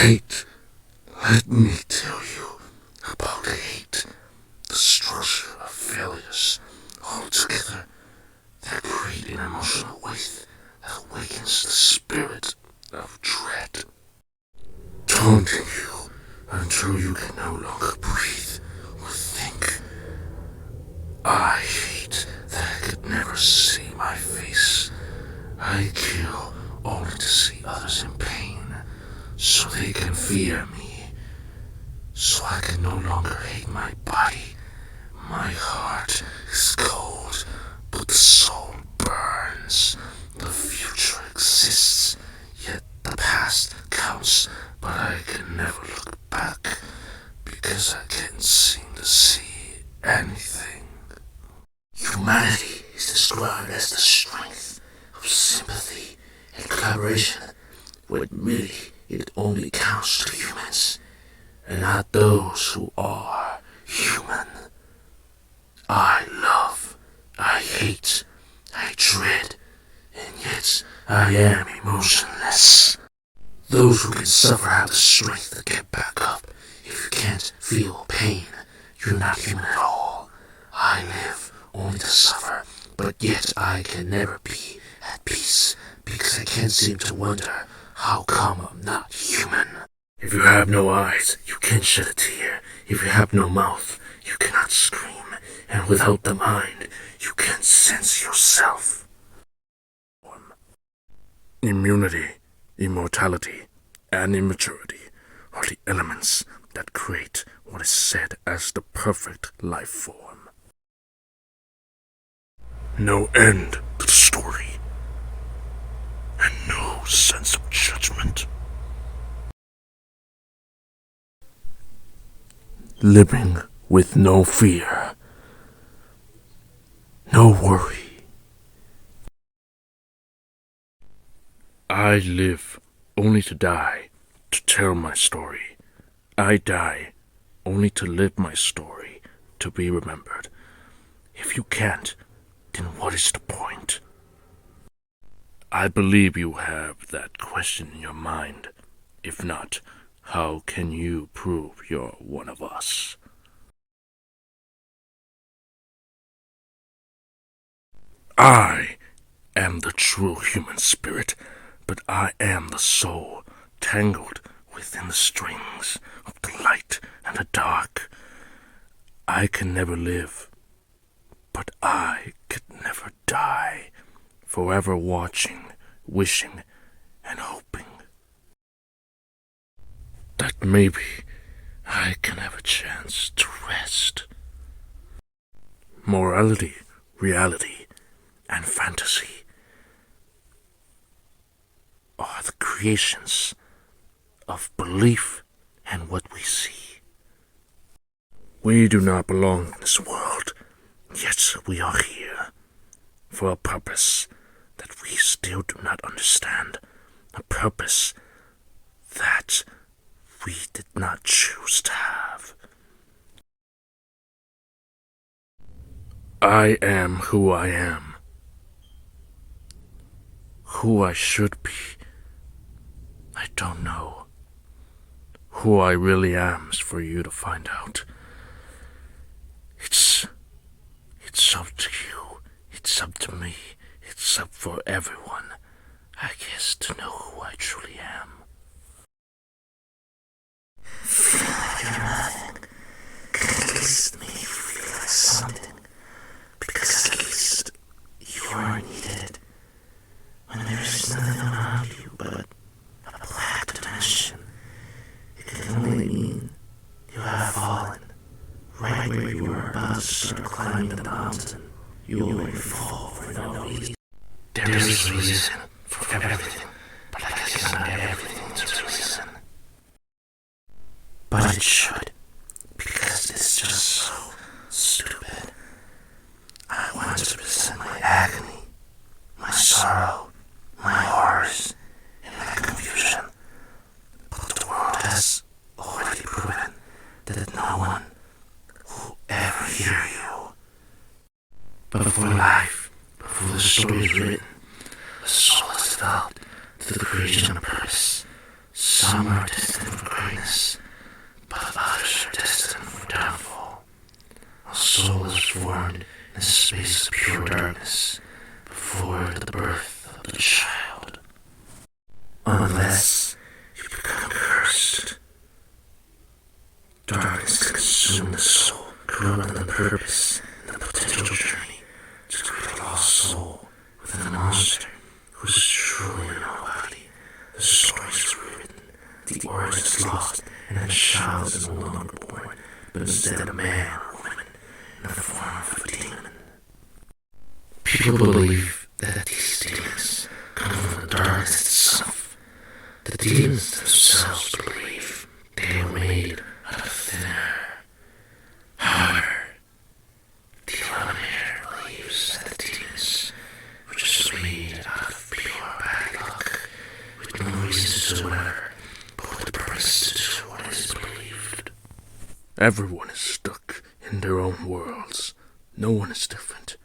Hate. Let me tell you about hate. The structure of failures altogether that create an emotional weight that awakens the spirit of dread, taunting you until you can no longer breathe or think. I hate that I could never see my face. I kill only to see others in pain, so they can fear me, so I can no longer hate my body. My heart is cold, but the soul burns. The future exists, yet the past counts, but I can never look back, because I can't seem to see anything. Humanity is described as the strength of sympathy and collaboration, when really it only counts to humans, and not those who are human. I love, I hate, I dread, and yet I am emotionless. Those who can suffer have the strength to get back up. If you can't feel pain, you're not human at all. I live only to suffer, but yet I can never be at peace, because I can't seem to wonder how come I'm not human. If you have no eyes, you can't shed a tear. If you have no mouth, you cannot scream. And without the mind, you can't sense yourself. Immunity, immortality, and immaturity are the elements that create what is said as the perfect life form. No end to the story, and no sense of judgment. Living with no fear, no worry. I live only to die, to tell my story. I die only to live my story, to be remembered. If you can't, then what is the point? I believe you have that question in your mind. If not, how can you prove you're one of us? I am the true human spirit, but I am the soul tangled within the strings of the light and the dark. I can never live, but I could never die, forever watching, wishing, and hoping that maybe I can have a chance to rest. Morality, reality, and fantasy are the creations of belief and what we see. We do not belong in this world, yet we are here for a purpose that we still do not understand, a purpose that we did not choose to have. I am who I am. Who I should be, I don't know. Who I really am is for you to find out. It's up to you. It's up to me. It's up for everyone, I guess, to know who I truly am. Feel like you're nothing. At least make you feel like something. Because at least you are needed. When there's nothing around you but a black dimension, it can only mean you have fallen. Right where you were about to start climbing the mountain, you only fall for no reason. There is a reason for everything, but I guess not everything is a reason. But it should, because it's just so stupid. I want to present my agony, my sorrow, my horrors, and my confusion. But the world has already proven that no one will ever hear you. But before life, before the story is written, the soul is developed to the creation of purpose. Some are destined Yes, you become cursed. Darkness consumed the soul, corrupting the purpose and the potential journey to create a lost soul within a monster who is truly a nobody. The story is written, the origin is lost, and the child is no longer born, but instead a man or woman in the form of a demon. People believe that these demons come from the darkness itself. The demons themselves believe they were made out of thin air. However, the eliminator believes that the demons were just made out of pure bad luck, with no reason to do whatever, but with the purpose to do what is believed. Everyone is stuck in their own worlds. No one is different.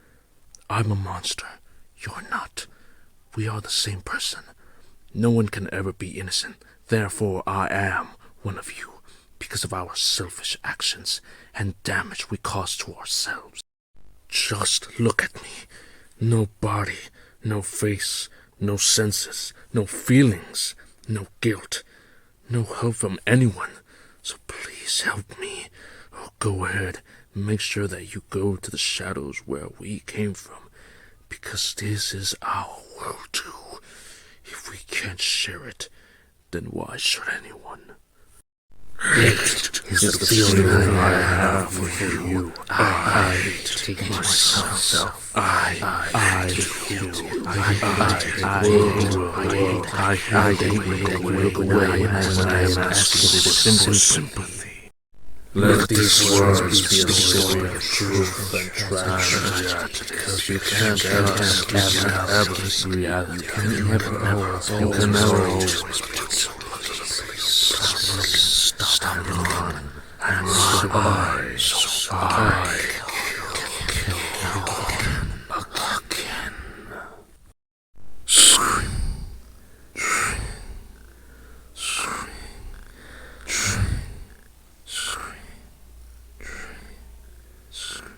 I'm a monster. You're not. We are the same person. No one can ever be innocent. Therefore, I am one of you because of our selfish actions and damage we cause to ourselves. Just look at me. No body, no face, no senses, no feelings, no guilt, no help from anyone. So please help me. Oh, go ahead. Make sure that you go to the shadows where we came from, because this is our world too. If we can't share it, then why should anyone? Hate is the feeling I have for you. I hate myself. I hate you. I hate when you look away when I am asking for sympathy. Let these words be the story of truth and tragedy, because you can't have reality. You can never always be true. Stop and run, and so I kill again. Scream, scream, scream, scream.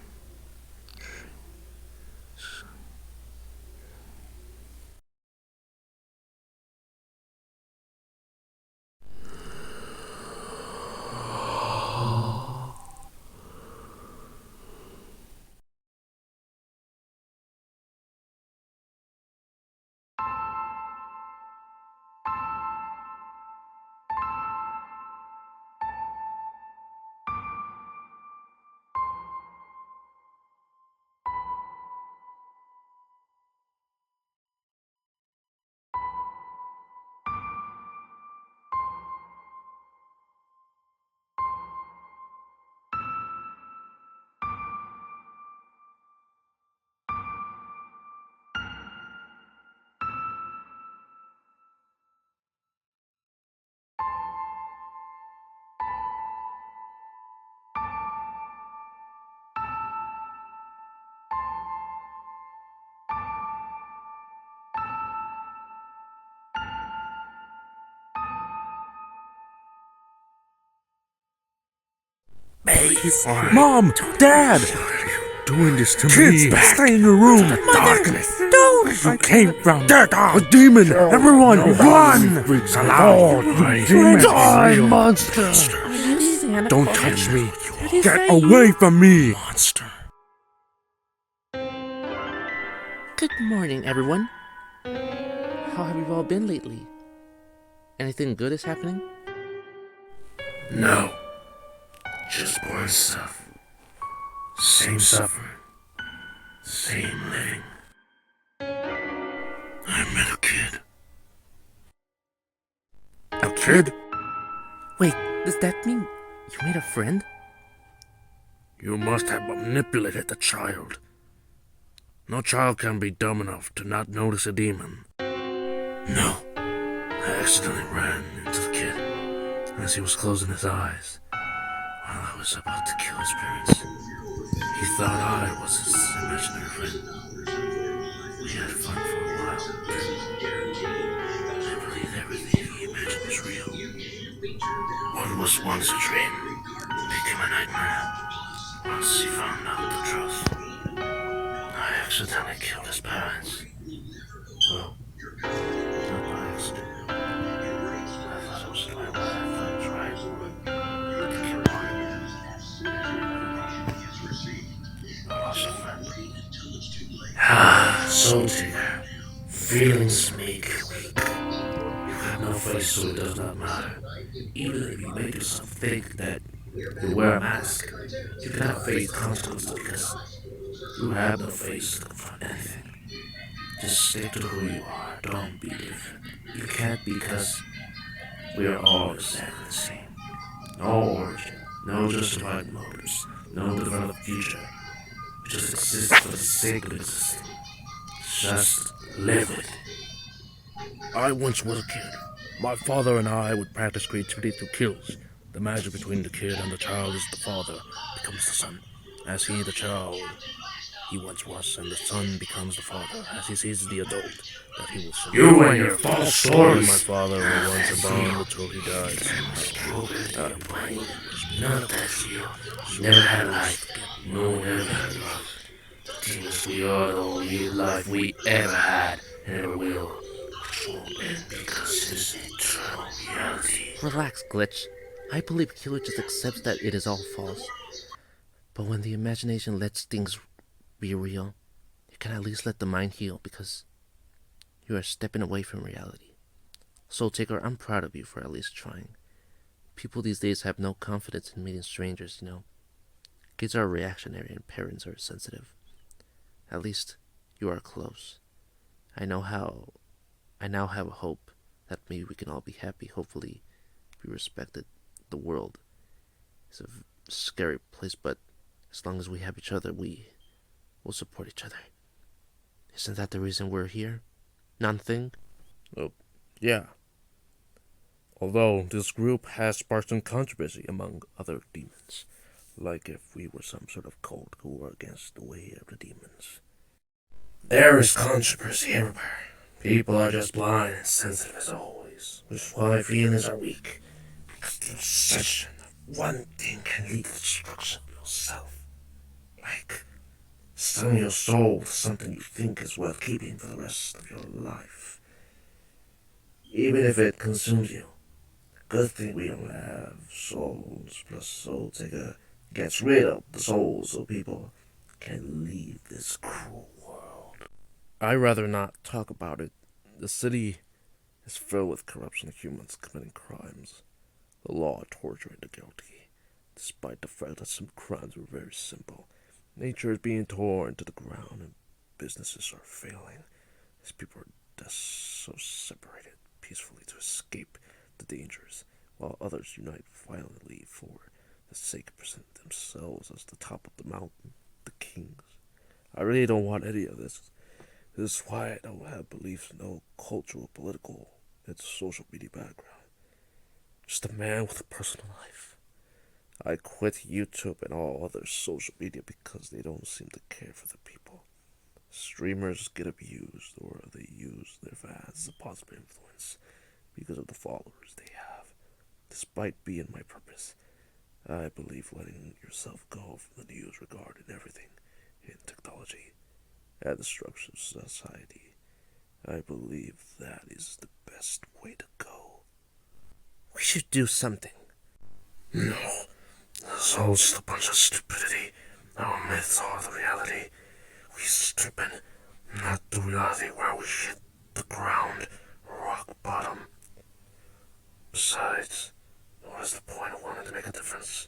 Mom! Dad! Doing this to Kids, me. stay in your room! Darkness. Don't! You came from a demon! Everyone, run! Oh, you demon! Die, monster! Don't touch me! Get away from me! Monster. Good morning, everyone. How have you all been lately? Anything good is happening? No. Just boring stuff. Same suffering. Same living. I met a kid. A kid? Wait, does that mean you made a friend? You must have manipulated the child. No child can be dumb enough to not notice a demon. No. I accidentally ran into the kid as he was closing his eyes while I was about to kill his parents. He thought I was his imaginary friend. We had fun for a while. I believed everything he imagined was real. What was once a dream became a nightmare once he found out the truth. I accidentally killed his parents. Well, not by accident. soul taker. Feelings make you weak. You have no face, so it does not matter. Even if you make yourself think that you wear a mask, you cannot face consequences because you have no face to confront anything. Just stick to who you are. Don't be different. You can't because we are all exactly the same. No origin, no justified motives, no developed future. We just exist for the sake of existing. Just live with it. I once was a kid. My father and I would practice creativity through kills. The magic between the kid and the child is the father becomes the son, as he, the child, he once was, and the son becomes the father, as he sees the adult that he will soon be. You and your false My stories. father were once a bond until he died. Stupid in your brain. None of that's real. You never had a life. No one ever had love. The demons we are the only life we ever had and ever will. Which won't end because it is eternal reality. Relax, Glitch. I believe Killer just accepts that it is all false. But when the imagination lets things be real, you can at least let the mind heal because you are stepping away from reality. Soul Taker, I'm proud of you for at least trying. People these days have no confidence in meeting strangers, you know. Kids are reactionary and parents are sensitive. At least you are close. I now have a hope that maybe we can all be happy, hopefully be respected. The world is a scary place, but as long as we have each other, we will support each other. Isn't that the reason we're here? Nothing? Oh, yeah. Although this group has sparked some controversy among other demons, like if we were some sort of cult who were against the way of the demons. There is controversy everywhere. People are just blind and sensitive as always, which is why feelings are weak. Because the obsession of one thing can lead to destruction of yourself. Like selling your soul to something you think is worth keeping for the rest of your life. Even if it consumes you. Good thing we don't have souls, plus Soul Taker gets rid of the souls so people can leave this cruel world. I'd rather not talk about it. The city is filled with corruption of humans committing crimes. The law torturing the guilty, despite the fact that some crimes were very simple. Nature is being torn to the ground and businesses are failing. These people are just so separated peacefully to escape the dangers, while others unite violently for the sake of presenting themselves as the top of the mountain, the kings. I really don't want any of this. This is why I don't have beliefs in no cultural, political, and social media background. Just a man with a personal life. I quit YouTube and all other social media because they don't seem to care for the people. Streamers get abused or they use their fans as a positive influence because of the followers they have. Despite being my purpose, I believe letting yourself go from the news regarding everything in technology and the structure of society. I believe that is the best way to go. We should do something. No, it's all just a bunch of stupidity. Our myths are the reality. We stripping, not the reality where we hit the ground, rock bottom. Besides, what is the point of wanting to make a difference?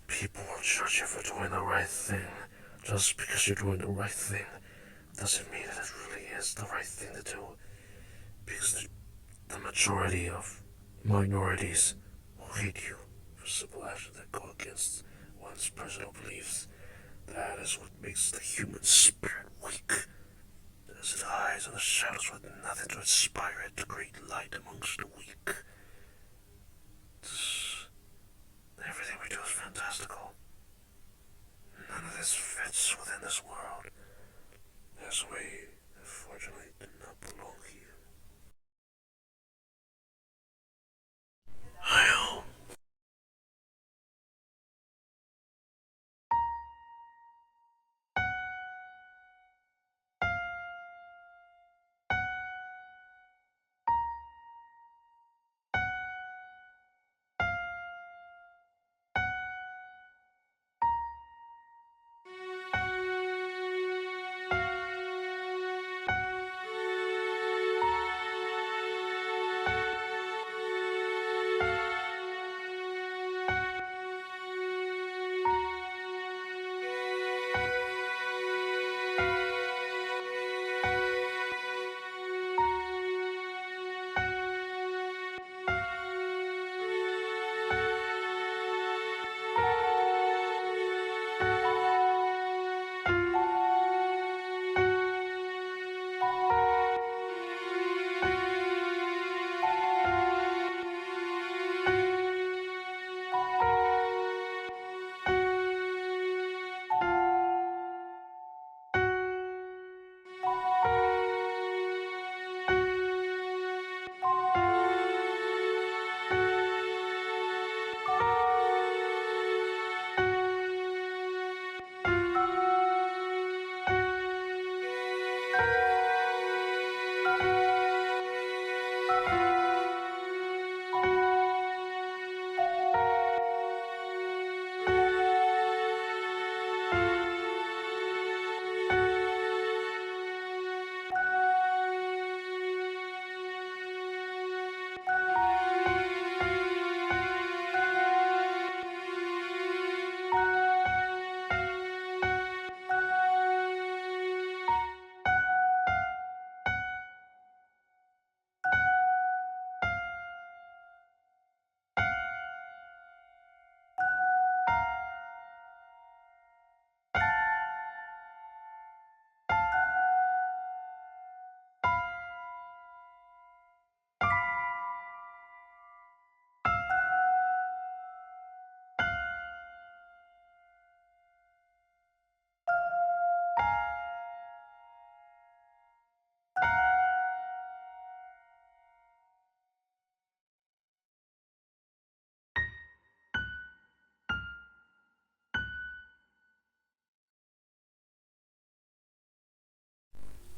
People will judge you for doing the right thing. Just because you're doing the right thing doesn't mean that it really is the right thing to do. Because the majority of minorities will hate you for simple actions that go against one's personal beliefs. That is what makes the human spirit weak. As it hides in the shadows with nothing to inspire it to create light amongst the weak. Everything we do is fantastical. None of this fits within this world. As we, unfortunately, do not belong here. I hope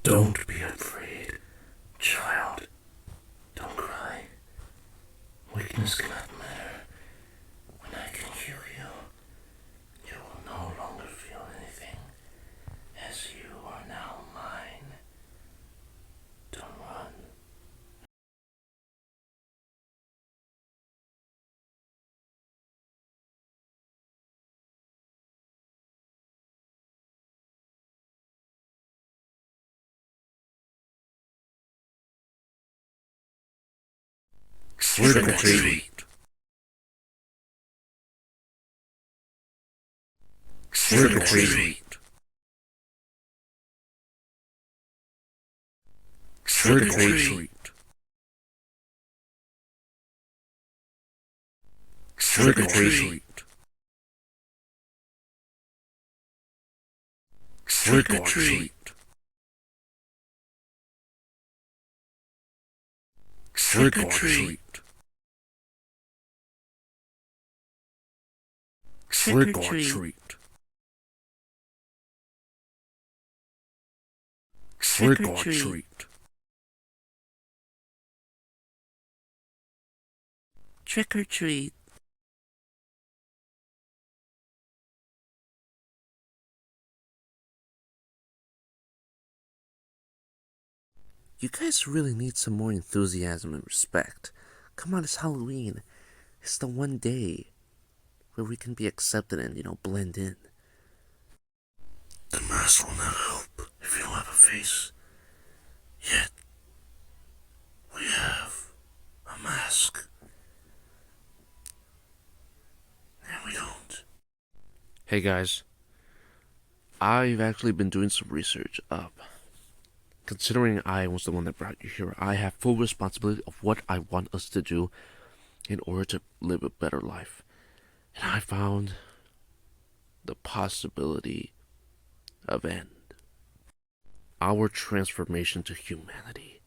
Don't be afraid, child. Don't cry. Weakness cannot matter. When I can heal you, you will no longer feel anything, as you are now mine. Don't run. Trick or treat. Trick or treat. Trick or treat. Trick or treat. Trick or treat. Trick or treat. Trick or treat. Trick or treat. Trick or treat. You guys really need some more enthusiasm and respect. Come on, it's Halloween. It's the one day where we can be accepted and, blend in. The mask will not help if you don't have a face. Yet, we have a mask. And we don't. Hey guys, I've actually been doing some research up. Considering I was the one that brought you here, I have full responsibility of what I want us to do in order to live a better life. And I found the possibility of end. Our transformation to humanity.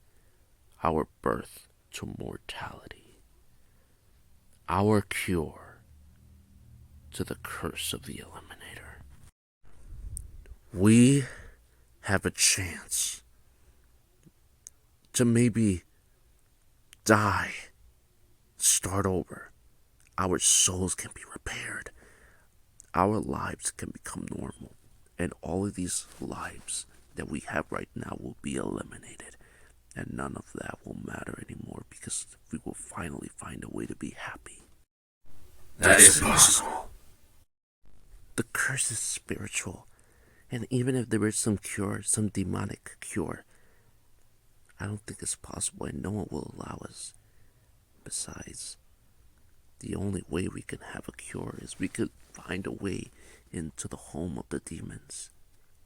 Our birth to mortality. Our cure to the curse of the Eliminator. We have a chance to maybe die, start over. Our souls can be repaired. Our lives can become normal. And all of these lives that we have right now will be eliminated. And none of that will matter anymore because we will finally find a way to be happy. That is possible. The curse is spiritual. And even if there is some cure, some demonic cure, I don't think it's possible and no one will allow us. Besides, the only way we can have a cure is we could find a way into the home of the demons,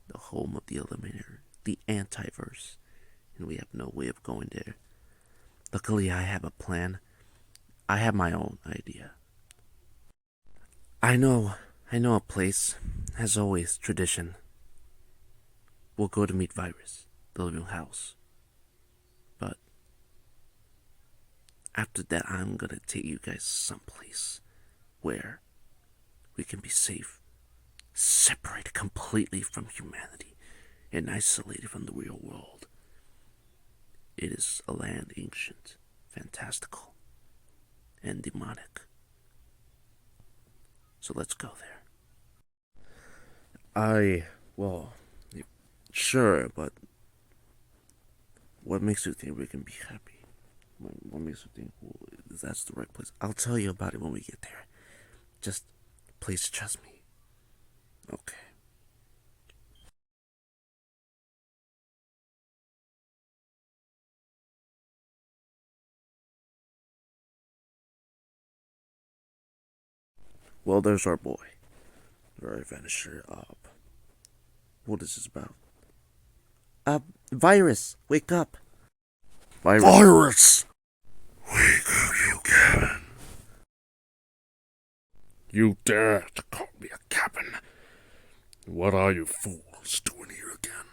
the home of the Eliminator, the Antiverse, and we have no way of going there. Luckily, I have a plan. I have my own idea. I know a place. As always, tradition. We'll go to meet Virus, the living house. But after that, I'm gonna take you guys someplace where we can be safe, separated completely from humanity, and isolated from the real world. It is a land ancient, fantastical, and demonic. So let's go there. Sure, but what makes you think we can be happy? What makes you think that's the right place? I'll tell you about it when we get there. Just please trust me. Okay. Well, there's our boy. Our adventure up. What is this about? Virus, wake up. Virus! Wake up, you cabin. You dare to call me a cabin? What are you fools doing here again?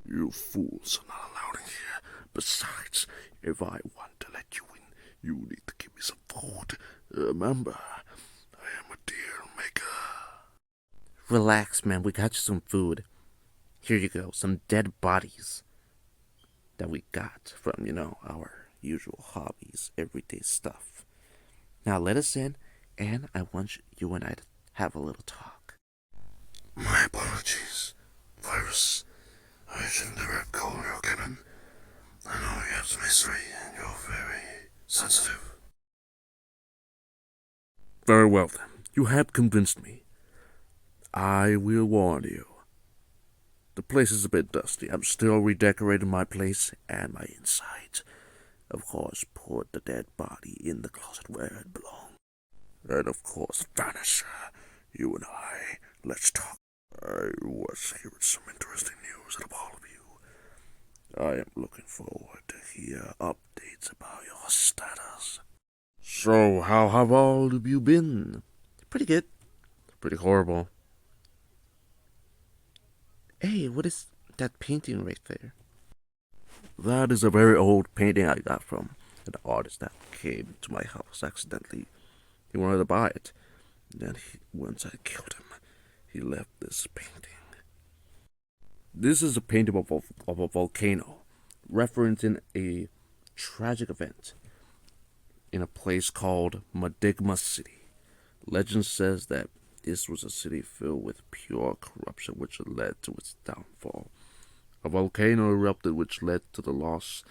You fools are not allowed in here. Besides, if I want to let you in, you need to give me some food. Remember, I am a deal maker. Relax, man. We got you some food. Here you go. Some dead bodies. that we got from, our usual hobbies, everyday stuff. Now let us in, and I want you and I to have a little talk. My apologies, Virus. I shouldn't have read Colonel Cannon. I know you have some history and you're very sensitive. Very well then. You have convinced me. I will warn you. The place is a bit dusty. I'm still redecorating my place and my inside. Of course, put the dead body in the closet where it belongs. And of course, Vanisher, you and I, let's talk. I was hearing some interesting news out of all of you. I am looking forward to hear updates about your status. So, how have all of you been? Pretty good. Pretty horrible. Hey, what is that painting right there? That is a very old painting I got from an artist that came to my house accidentally. He wanted to buy it. Then, once I killed him, he left this painting. This is a painting of a volcano, referencing a tragic event in a place called Madigma City. Legend says that this was a city filled with pure corruption, which led to its downfall. A volcano erupted, which led to the loss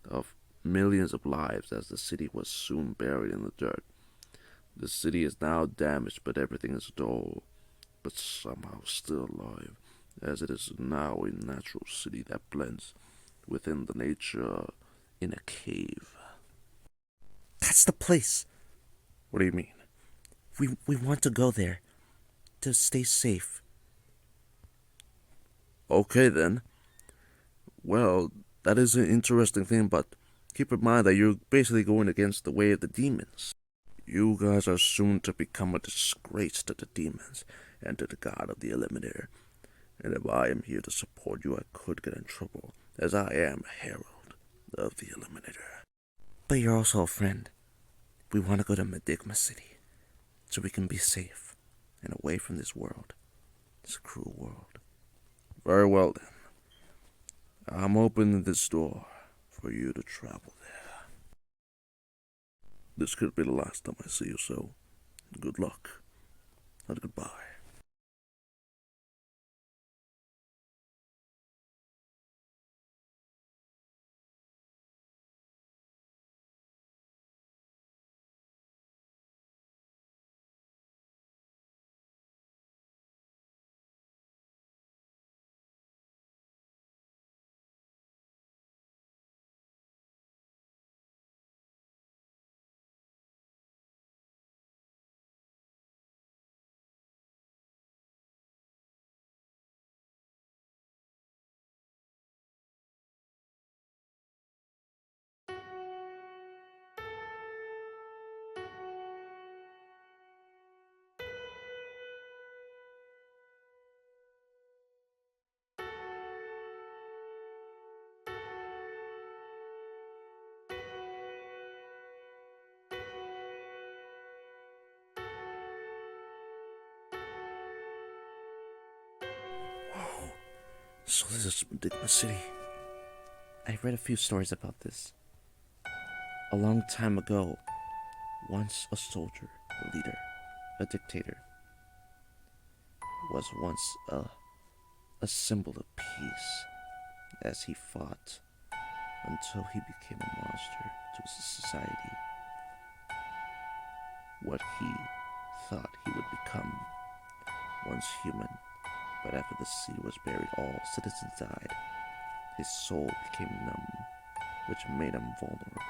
of millions of lives, as the city was soon buried in the dirt. The city is now damaged, but everything is dull, but somehow still alive, as it is now a natural city that blends within the nature in a cave. That's the place. What do you mean? We want to go there to stay safe. Okay then. Well, that is an interesting thing, but keep in mind that you're basically going against the way of the demons. You guys are soon to become a disgrace to the demons and to the god of the Eliminator. And if I am here to support you, I could get in trouble, as I am a herald of the Eliminator. But you're also a friend. We want to go to Madigma City so we can be safe and away from this world. It's a cruel world. Very well then. I'm opening this door for you to travel there. This could be the last time I see you, so good luck and goodbye. Whoa. So this is Madigma City. I read a few stories about this. A long time ago, once a soldier, a leader, a dictator, was once a symbol of peace as he fought until he became a monster to his society. What he thought he would become once human, but after the city was buried, all citizens died. His soul became numb, which made him vulnerable.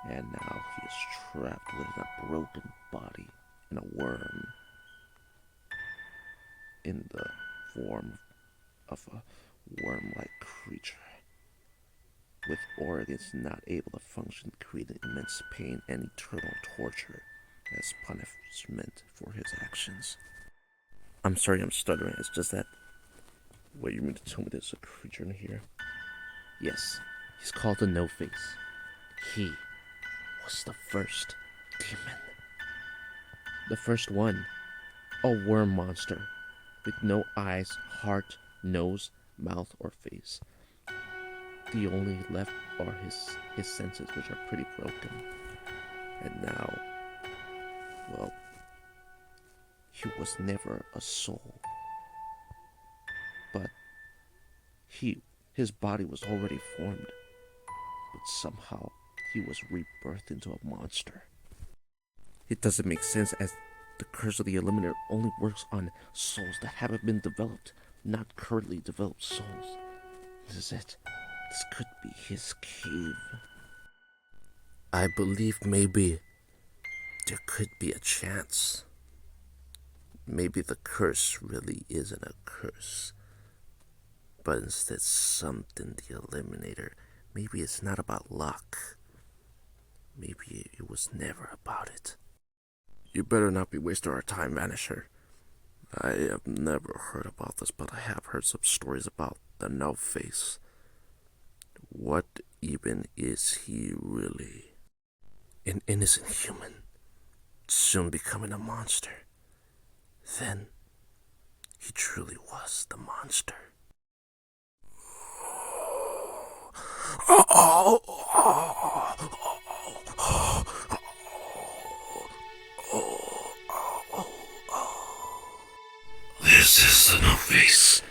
And now he is trapped within a broken body in a worm, in the form of a worm-like creature, with organs not able to function, creating immense pain and eternal torture as punishment for his actions. I'm sorry I'm stuttering, it's just that... Wait, you mean to tell me there's a creature in here? Yes, he's called the No-Face. He was the first demon. The first one. A worm monster with no eyes, heart, nose, mouth, or face. The only left are his senses, which are pretty broken. And now, well, he was never a soul. But his body was already formed. But somehow he was rebirthed into a monster. It doesn't make sense, as the curse of the Eliminator only works on souls that haven't been developed, not currently developed souls. This is it. This could be his cave. I believe maybe there could be a chance. Maybe the curse really isn't a curse, but instead something the Eliminator. Maybe it's not about luck. Maybe it was never about it. You better not be wasting our time, Vanisher. I have never heard about this, but I have heard some stories about the No Face. What even is he really? An innocent human, soon becoming a monster. Then, he truly was the monster. This is the No Face.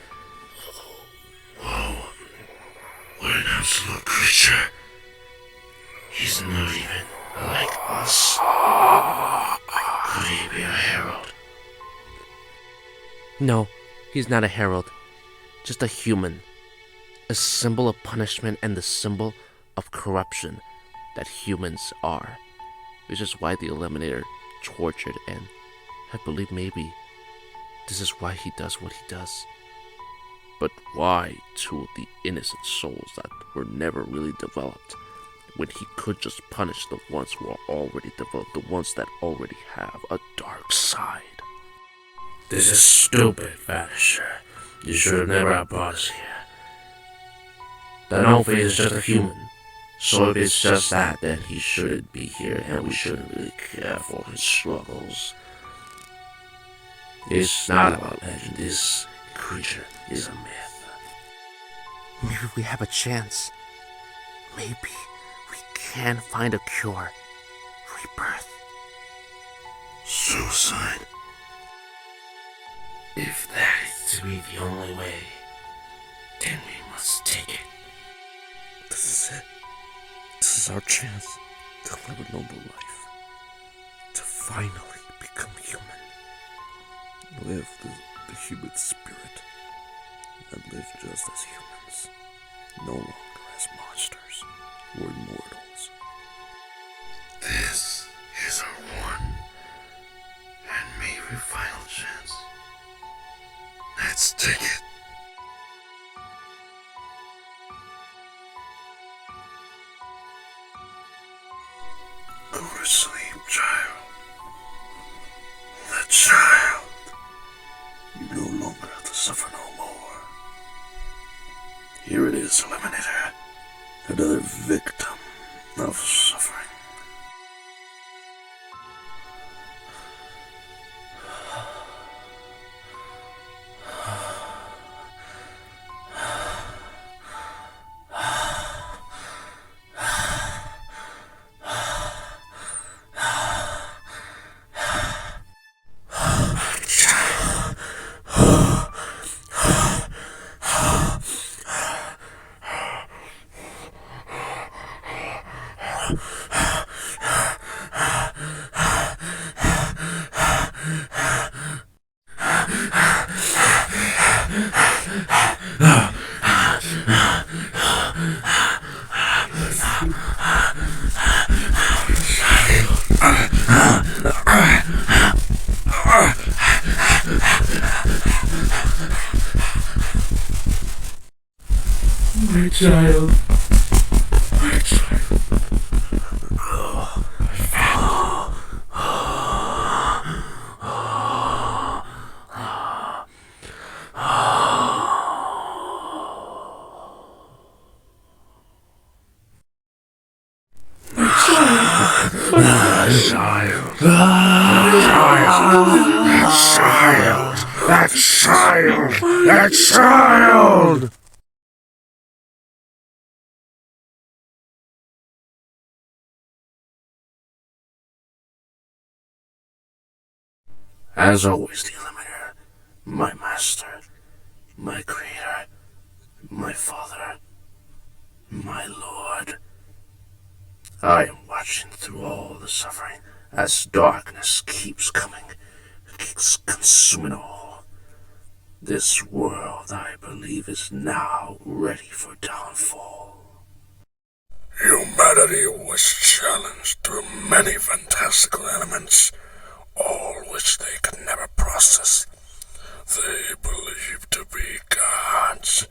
Whoa. What an absolute creature. He's not even like us. Could he be a herald? No, he's not a herald. Just a human. A symbol of punishment and the symbol of corruption that humans are. Which is why the Eliminator tortured, and I believe maybe this is why he does what he does. But why to the innocent souls that were never really developed, when he could just punish the ones who are already developed, the ones that already have a dark side? This is stupid, Vanisher. You should have never brought us here. The No Face is just a human. So if it's just that, then he shouldn't be here, and we shouldn't really care for his struggles. It's not about legend. This creature is a myth. Maybe we have a chance. Maybe we can find a cure. Rebirth. Suicide. If that is to be the only way, then we must take it. This is it. This is our chance to live a noble life. To finally become human. Live the human spirit. And live just as humans. No longer as monsters or immortals. This is our one and maybe final chance. Let's take it. Go to sleep, child. The child. You no longer have to suffer no more. Here it is, Eliminator. Another victim of suffering. My child. My child. That child! As always, the Eliminator, my master, my creator, my father, my lord. I am watching through all the suffering as darkness keeps coming, keeps consuming all. This world, I believe, is now ready for downfall. Humanity was challenged through many fantastical elements, all which they could never process. They believed to be gods,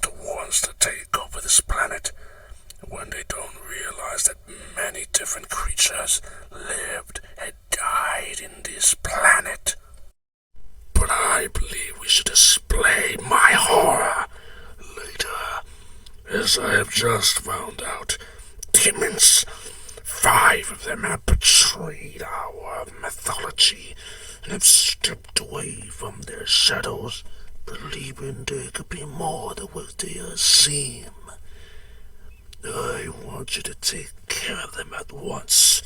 the ones that take over this planet, when they don't realize that many different creatures lived and died in this planet. But I believe we should display my horror later, as I have just found out. Demons, 5 of them have betrayed our mythology and have stepped away from their shadows, believing they could be more than what they seem. I want you to take care of them at once.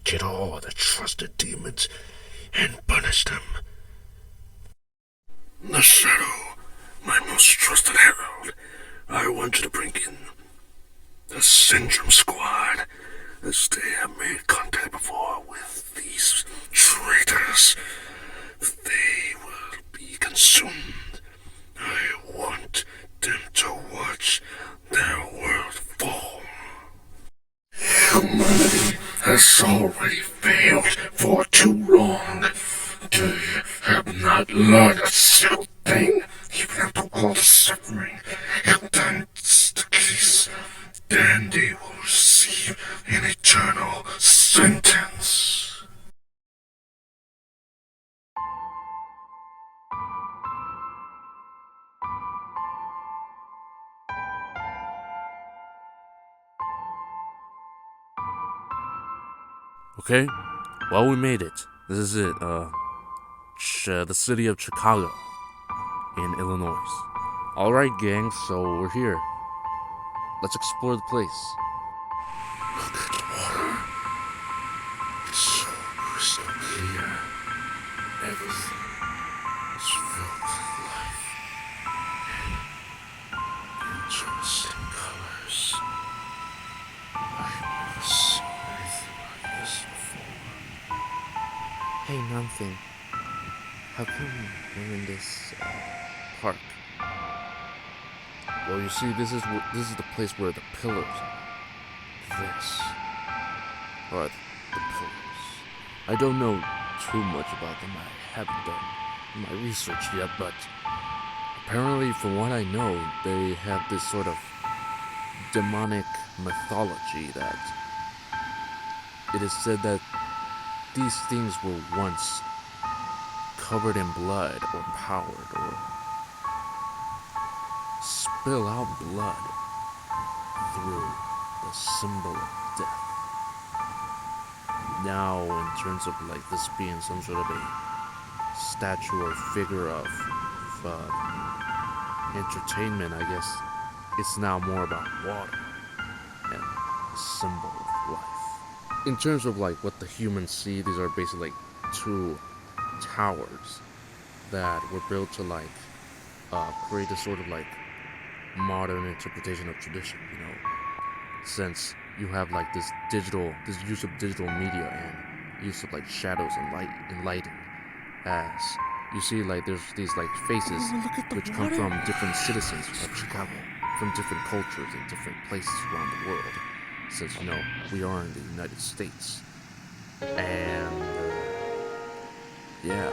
Get all the trusted demons and punish them. The Shadow, my most trusted herald, I want you to bring in the Syndrome Squad, as they have made contact before with these traitors. They will be consumed. I want them to watch their world fall. Humanity has already failed for too long. They have not learned a single thing, even after all the suffering. If that's the case, then they will receive an eternal sentence. Okay, well, we made it. This is it. The city of Chicago in Illinois. Alright, gang, so we're here. Let's explore the place. Look at the water. It's so crystal clear. Everything is filled with life and interesting colors. I've never seen anything like this before. Hey, Nothing. How come we're in this park? Well, you see, this is the place where the pillars are. This are the pillars. I don't know too much about them. I haven't done my research yet, but apparently, from what I know, they have this sort of demonic mythology that it is said that these things were once covered in blood or powered or spill out blood through the symbol of death. Now, in terms of like this being some sort of a statue or figure of entertainment, I guess it's now more about water and the symbol of life. In terms of like what the humans see, these are basically like 2 towers that were built to like create a sort of like modern interpretation of tradition, since you have like this use of digital media and use of like shadows and lighting, as you see like there's these like faces which come from different citizens of Chicago, from different cultures and different places around the world, since we are in the United States, and yeah,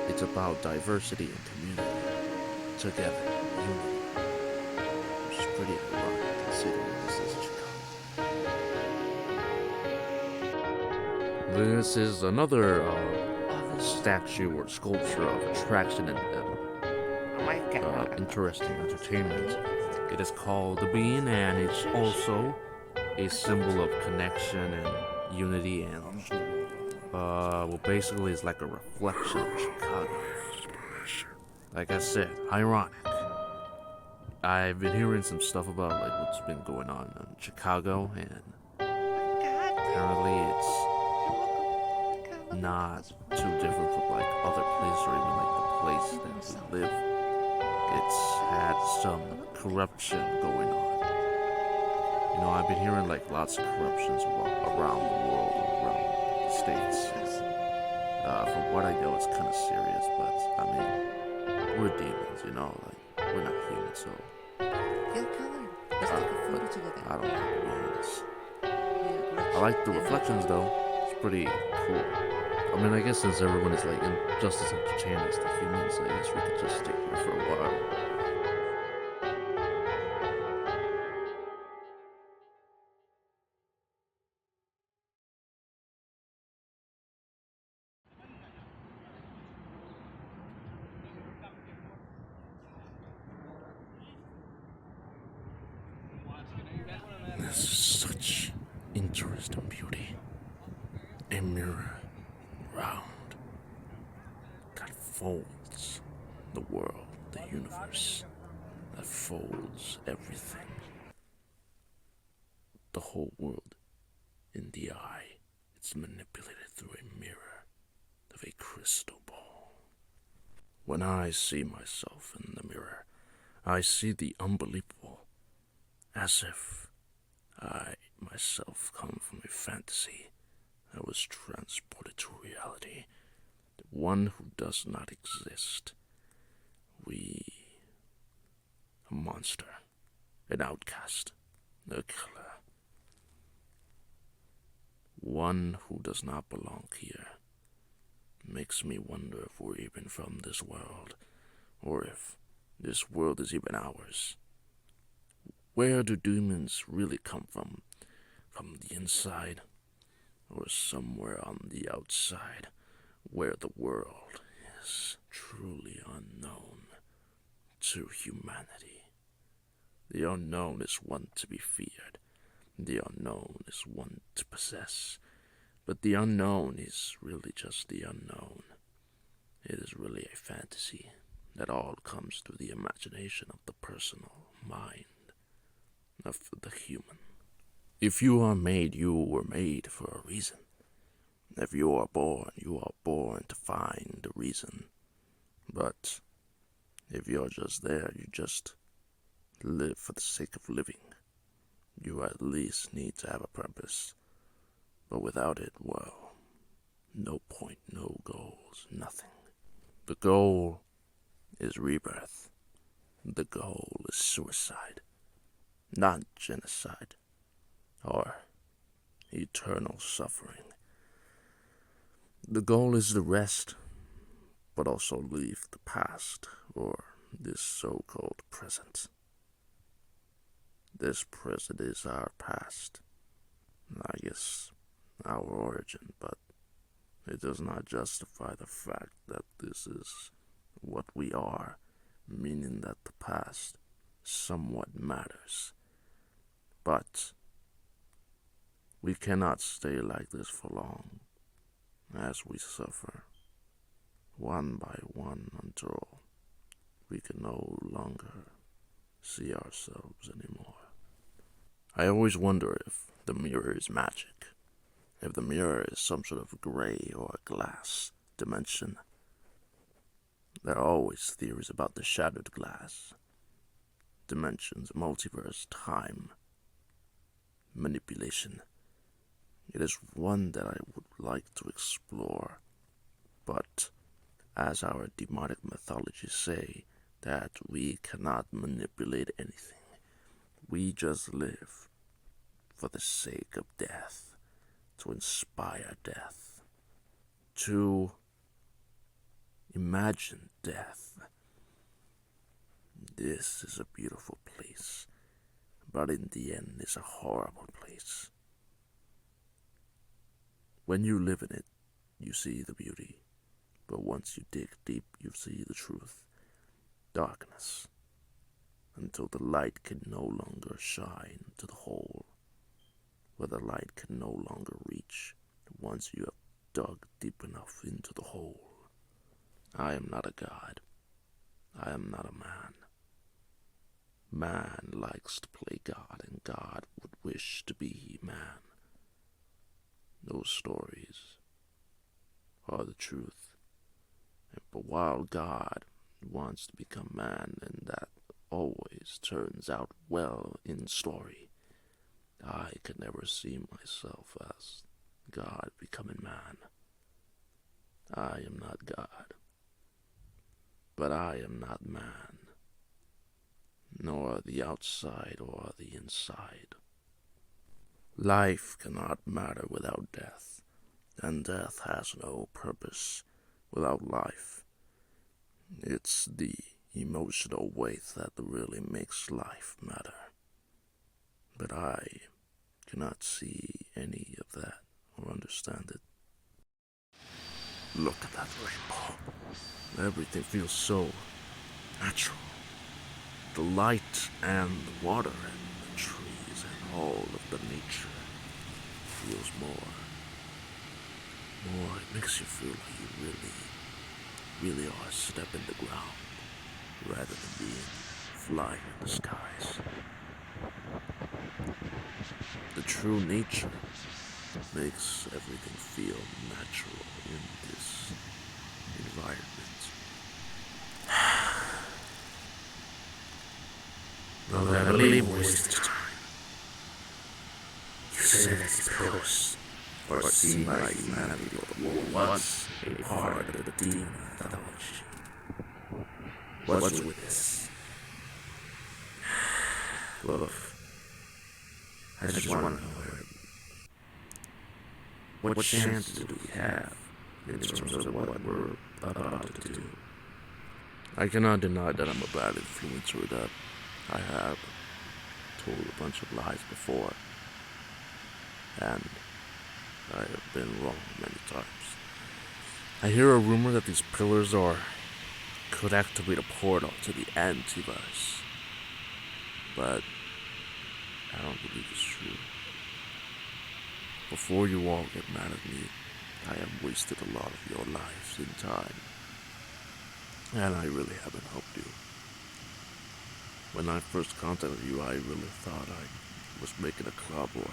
it's about diversity and community together, unity, which is pretty ironic considering this is Chicago. This is another statue or sculpture of attraction and interesting entertainment. It is called the Bean, and it's also a symbol of connection and unity, and well, basically it's like a reflection of Chicago. Like I said, ironic. I've been hearing some stuff about like what's been going on in Chicago, and apparently it's not too different from like other places or even like the place that we live. It's had some corruption going on. You know, I've been hearing like lots of corruptions around the world, around the states. From what I know, it's kind of serious, but I mean, we're demons, you know, like we're not human, so. Get color. Let's take a photo together. I don't know, to be honest. Yeah, I like the reflections though. It's pretty cool. I mean, I guess since everyone is like just as entertained as the humans, I guess we could just stay here for a while. This is such interesting beauty. A mirror, round, that folds the world, the universe, that folds everything. The whole world in the eye. It's manipulated through a mirror of a crystal ball. When I see myself in the mirror, I see the unbelievable, as if I myself come from a fantasy that was transported to reality, the one who does not exist. A monster, an outcast, a killer, one who does not belong here. Makes me wonder if we're even from this world, or if this world is even ours. Where do demons really come from? From the inside, or somewhere on the outside, where the world is truly unknown to humanity? The unknown is one to be feared. The unknown is one to possess. But the unknown is really just the unknown. It is really a fantasy that all comes through the imagination of the personal mind of the human. If you are made, you were made for a reason. If you are born to find the reason. But if you're just there, you just live for the sake of living. You at least need to have a purpose. But without it, well, no point, no goals, nothing. The goal is rebirth. The goal is suicide, not genocide or eternal suffering. The goal is to rest, but also leave the past or this so-called present. This present is our past, I guess our origin, but it does not justify the fact that this is what we are, meaning that the past somewhat matters. But we cannot stay like this for long, as we suffer, one by one, until we can no longer see ourselves anymore. I always wonder if the mirror is magic, if the mirror is some sort of gray or glass dimension. There are always theories about the shattered glass, dimensions, multiverse, time, manipulation. It is one that I would like to explore, but as our demonic mythologies say, that we cannot manipulate anything. We just live for the sake of death, to inspire death, to imagine death. This is a beautiful place, but in the end it's a horrible place. When you live in it, you see the beauty, but once you dig deep, you see the truth. Darkness, until the light can no longer shine to the hole, where the light can no longer reach once you have dug deep enough into the hole. I am not a god. I am not a man. Man likes to play God, and God would wish to be man. Those stories are the truth. But while God wants to become man, and that always turns out well in story, I can never see myself as God becoming man. I am not God, but I am not man, nor the outside or the inside. Life cannot matter without death, and death has no purpose without life. It's the emotional weight that really makes life matter. But I cannot see any of that or understand it. Look at that rainbow. Everything feels so natural. The light and the water and the trees and all of the nature feels more. It makes you feel like you really are stepping the ground rather than being flying in the skies. The true nature makes everything feel natural in this environment. Well, I believe we wasted time. You say that these pillars are seen by humanity, but were once a part of the demon mythology. What's with this? Look, I just want to know what chances do we have in terms of what we're about to do. I cannot deny that I'm a bad influence or that I have told a bunch of lies before, and I have been wrong many times. I hear a rumor that these pillars could activate a portal to the antiverse, but I don't believe it's true. Before you all get mad at me, I have wasted a lot of your lives in time, and I really haven't helped you. When I first contacted you, I really thought I was making a club or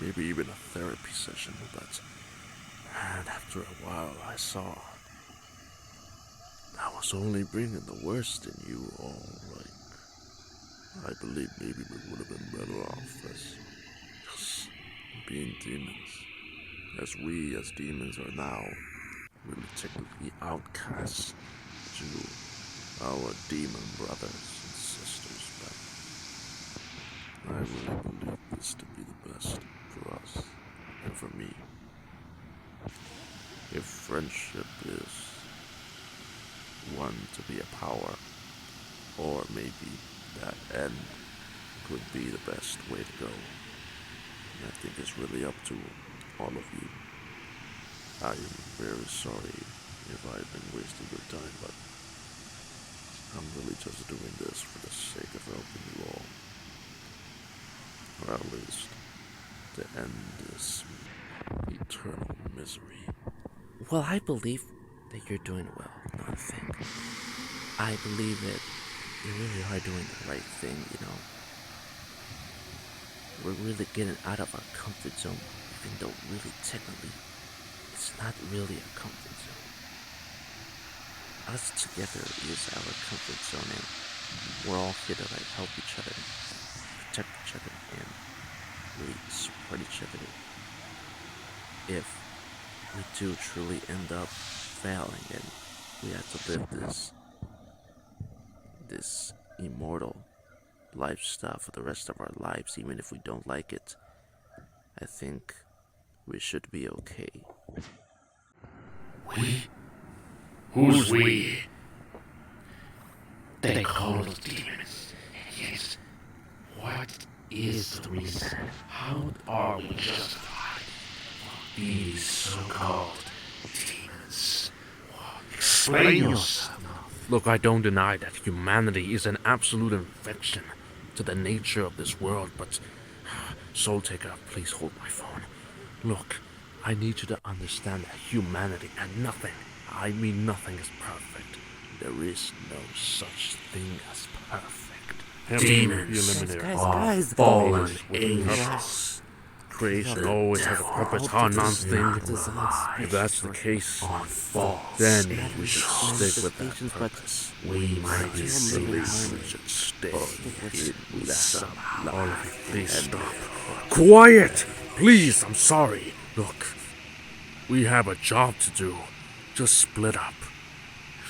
maybe even a therapy session, but after a while I saw I was only bringing the worst in you all. I believe maybe we would have been better off as just being demons, as we as demons are now really technically outcasts to our demon brothers and sisters, but I really believe this to be the best for us and for me. If friendship is one to be a power, or maybe that end could be the best way to go, and I think it's really up to all of you. I am very sorry if I've been wasting your time, but I'm really just doing this for the sake of helping you all. Or at least to end this eternal misery. Well, I believe that you're doing well, nothing. I believe that you really are doing the right thing, you know. We're really getting out of our comfort zone, even though really technically it's not really a comfort zone. Us together is our comfort zone, and we're all here to help each other, protect each other, and really support each other. If we do truly end up failing and we have to live this immortal lifestyle for the rest of our lives, even if we don't like it, I think we should be okay. We? Who's we? They call us demons. Yes. What is the reason? How are we justified for being these so-called demons? Explain yourself. Look, I don't deny that humanity is an absolute infection to the nature of this world, but Soul Taker, please hold my phone. Look, I need you to understand that humanity and nothing, I mean nothing, is perfect. There is no such thing as perfect. Demons Guys, fallen guys. angels. creation always has a perpetuum thing. If that's the case, then we should stick with that purpose. We might be We should stay in that. All of you, please stop. Quiet! Please, I'm sorry. Look, we have a job to do. Just split up.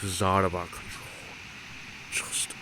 This is out of our control. Just leave.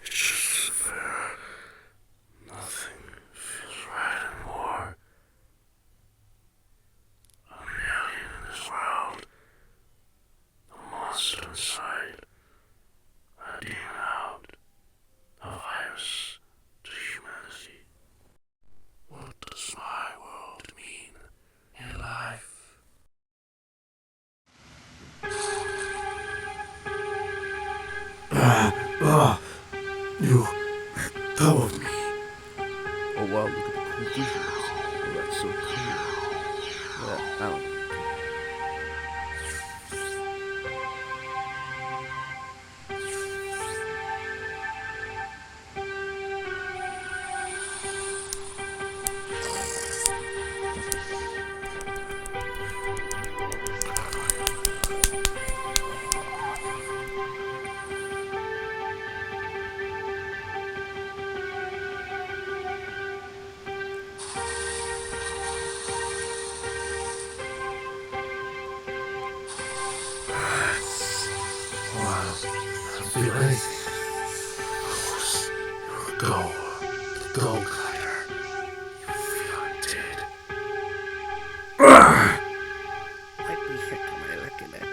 It's just fair. Nothing feels right anymore. I'm the alien in this world. The monster inside. A demon out. A virus to humanity. What does my world mean in life? You let go of me. Oh wow, look at the conclusions. Oh, that's so clear. Yeah, out. Feel anything. Of course, you're a go glider. You feel I'm dead. Let me check my lucky man.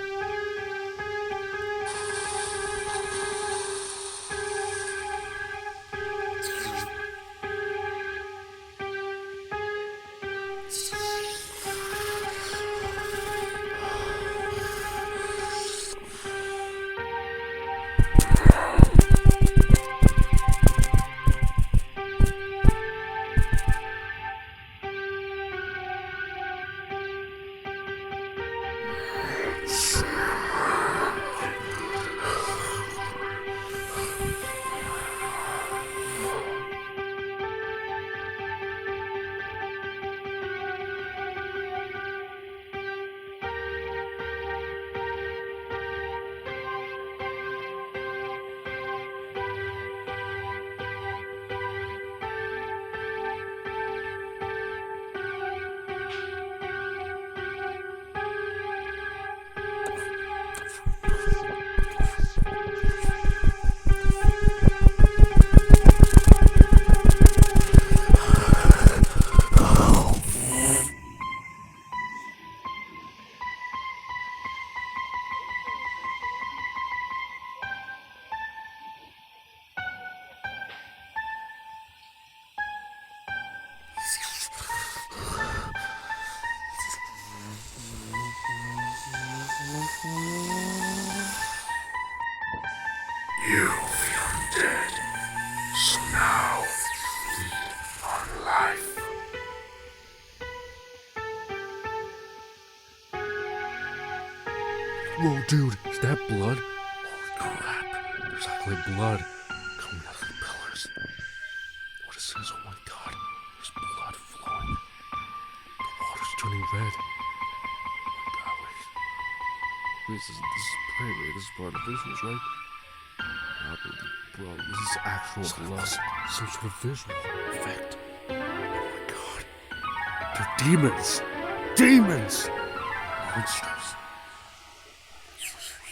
Whoa, dude, is that blood? Holy crap, there's actually blood coming out of the pillars. What is this? Oh my god, there's blood flowing. The water's turning red. Oh my god, wait. This is pretty weird. This is part of the visuals, right? Bro, this is actual blood. Some sort of visual effect. Oh my god. They're demons! Demons! Monsters.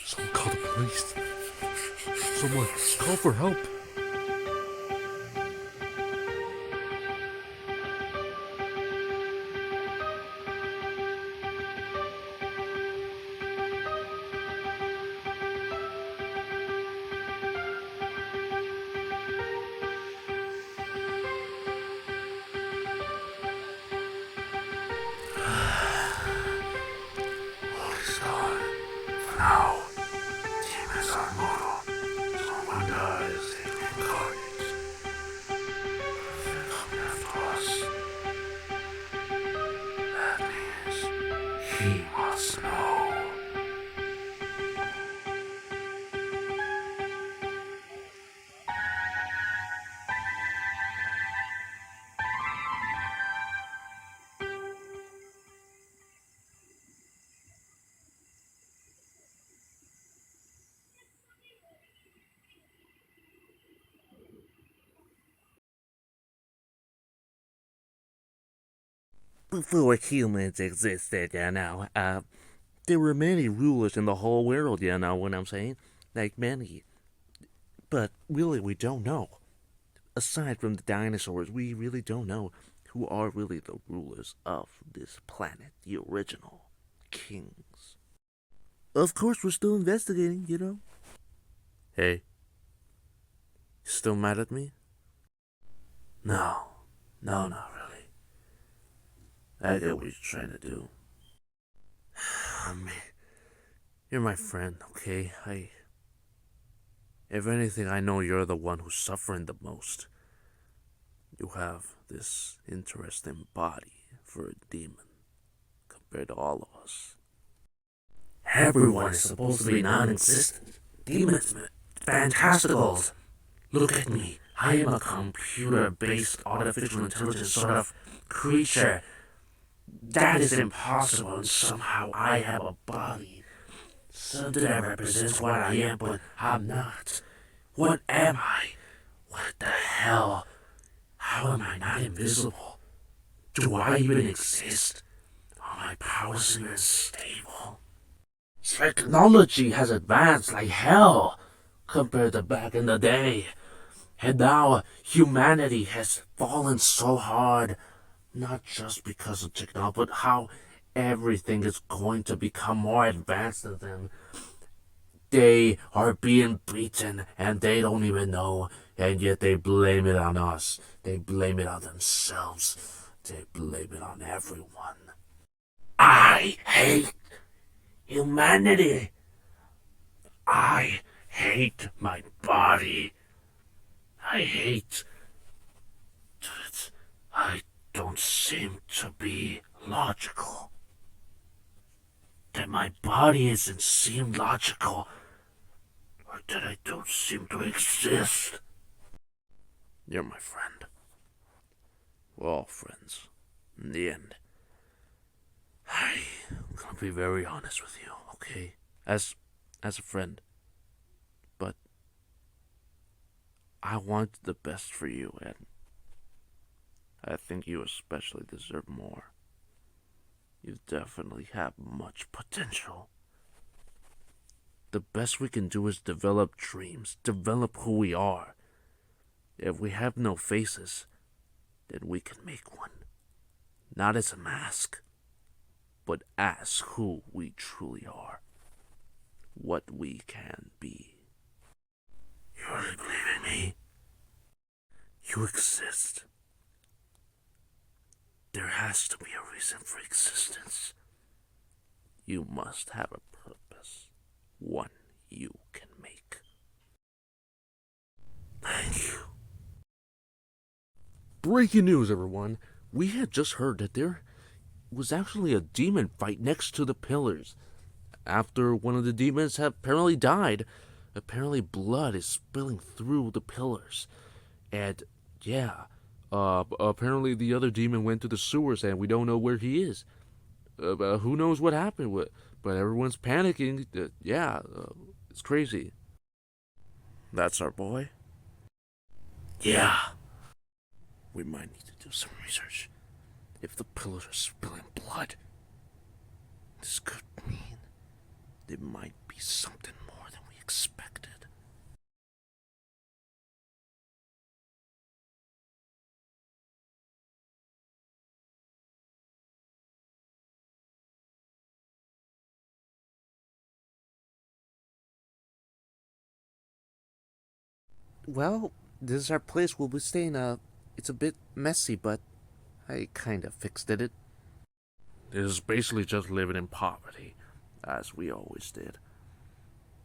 Someone call the police. Someone call for help. What is gone? For now, demons are mortal. Someone dies, they reincarnate. They're coming after us. That means he must know. Before humans existed, there were many rulers in the whole world, you know what I'm saying? Like many. But really, we don't know. Aside from the dinosaurs, we really don't know who are really the rulers of this planet, the original kings. Of course, we're still investigating, you know? Hey. You still mad at me? No, not really. I get what you're trying to do. You're my friend, okay? If anything, I know you're the one who's suffering the most. You have this interesting body for a demon compared to all of us. Everyone is supposed to be non-existent. Demons, fantasticals. Look at me. I am a computer-based artificial intelligence sort of creature. That is impossible, and somehow I have a body. Something that represents what I am, but I'm not. What am I? What the hell? How am I not invisible? Do I even exist? Are my powers even stable? Technology has advanced like hell compared to back in the day. And now humanity has fallen so hard, not just because of technology, but how everything is going to become more advanced than them. They are being beaten and they don't even know, and yet they blame it on us. They blame it on themselves. They blame it on everyone. I hate humanity. I hate my body. I hate that I don't seem to be logical. That my body isn't seem logical. Or that I don't seem to exist. You're my friend. We're all friends. In the end. I'm gonna be very honest with you, okay? As a friend. But I want the best for you, and I think you especially deserve more. You definitely have much potential. The best we can do is develop dreams, develop who we are. If we have no faces, then we can make one. Not as a mask, but as who we truly are. What we can be. You really believe in me? You exist. There has to be a reason for existence. You must have a purpose. One you can make. Thank you. Breaking news, everyone. We had just heard that there was actually a demon fight next to the pillars. after one of the demons have apparently died, apparently blood is spilling through the pillars. And yeah, apparently the other demon went to the sewers and we don't know where he is. Who knows what happened with, but everyone's panicking. It's crazy. That's our boy? Yeah. We might need to do some research. If the pillars are spilling blood, this could mean there might be something more than we expected. Well, this is our place we'll be staying. It's a bit messy, but I kind of fixed it. This is basically just living in poverty, as we always did.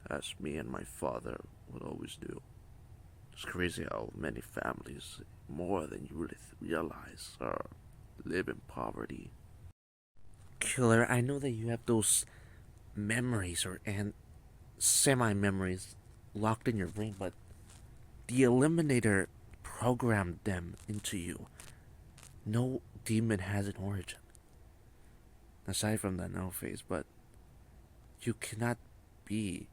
As me and my father would always do. It's crazy how many families, more than you really realize, live in poverty. Killer, I know that you have those memories and semi-memories locked in your brain, but the Eliminator programmed them into you. No demon has an origin. Aside from the no phase, but you cannot be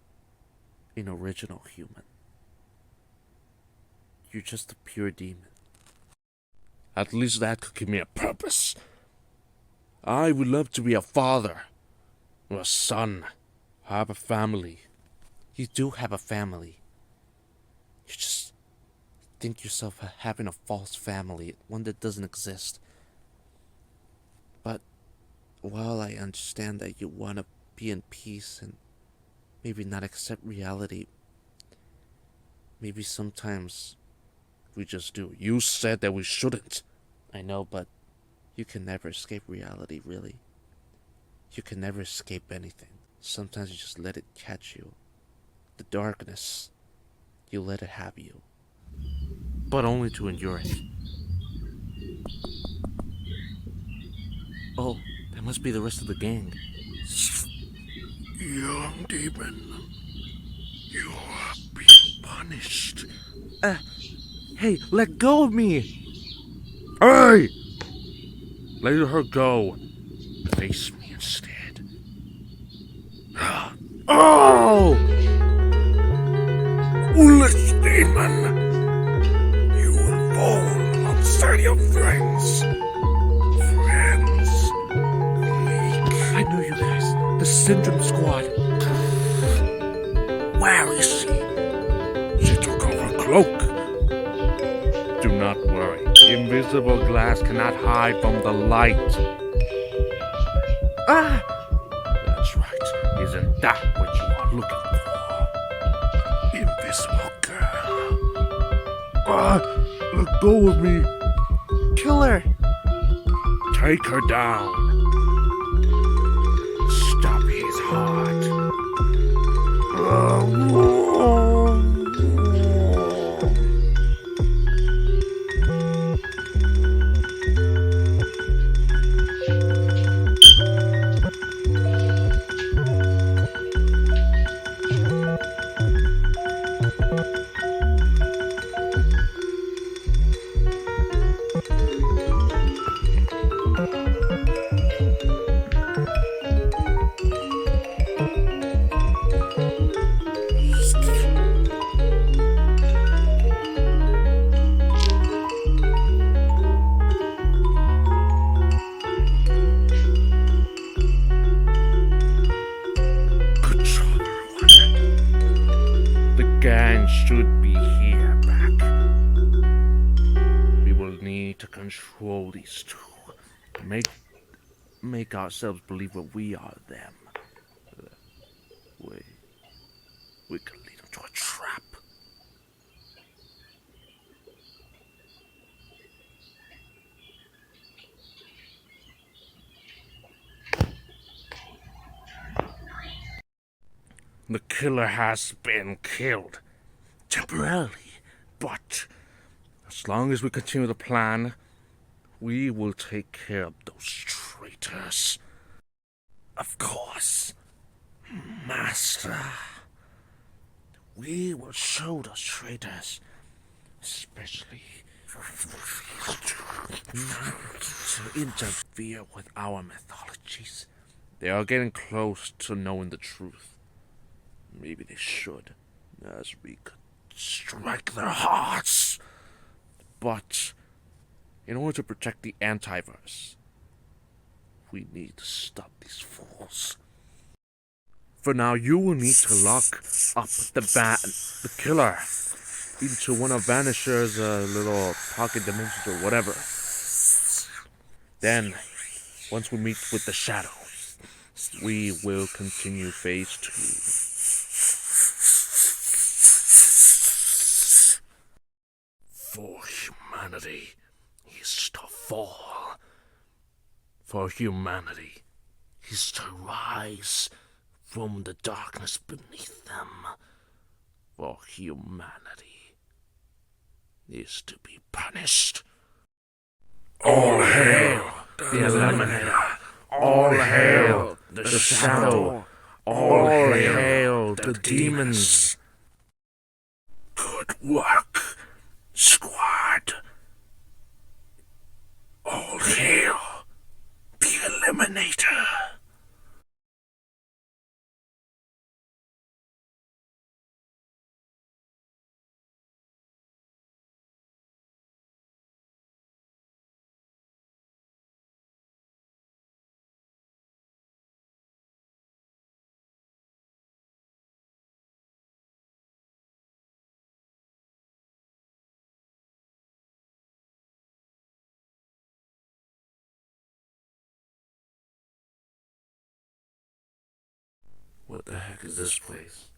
an original human. You're just a pure demon. At least that could give me a purpose. I would love to be a father, or a son, have a family. You do have a family. You just think yourself having a false family, one that doesn't exist. But while I understand that you want to be in peace and maybe not accept reality, maybe sometimes we just do. You said that we shouldn't. I know, but you can never escape reality, really. You can never escape anything. Sometimes you just let it catch you. The darkness, you let it have you. But only to endure it. Oh, that must be the rest of the gang. Young demon, you are being punished. Hey, let go of me! Hey! Let her go. Face me instead. Oh! Foolish demon, you will fall alongside your friends. Friends, I know you guys. The Syndrome Squad. where is she? She took off her cloak. Do not worry. Invisible glass cannot hide from the light. Ah! That's right. Isn't that what you are looking for? Invisible girl. Let go of me. Killer! Take her down. Stop his heart. Gang should be here back. We will need to control these two. Make ourselves believe that we are them. We can lead them to a trap. The killer has been killed. Temporarily. But as long as we continue the plan, we will take care of those traitors. Of course. Master, we will show the traitors, especially not to interfere with our mythologies. They are getting close to knowing the truth. Maybe they should, as we could strike their hearts. But in order to protect the antivirus, we need to stop these fools. For now, you will need to lock up the killer into one of Vanisher's little pocket dimensions or whatever. Then, once we meet with the Shadow, we will continue phase 2. For humanity is to fall. For humanity is to rise from the darkness beneath them. For humanity is to be punished. All hail the Eliminator! All hail the Shadow! All hail the demons! Good work, squad! All hail the Eliminator! What the heck is this place?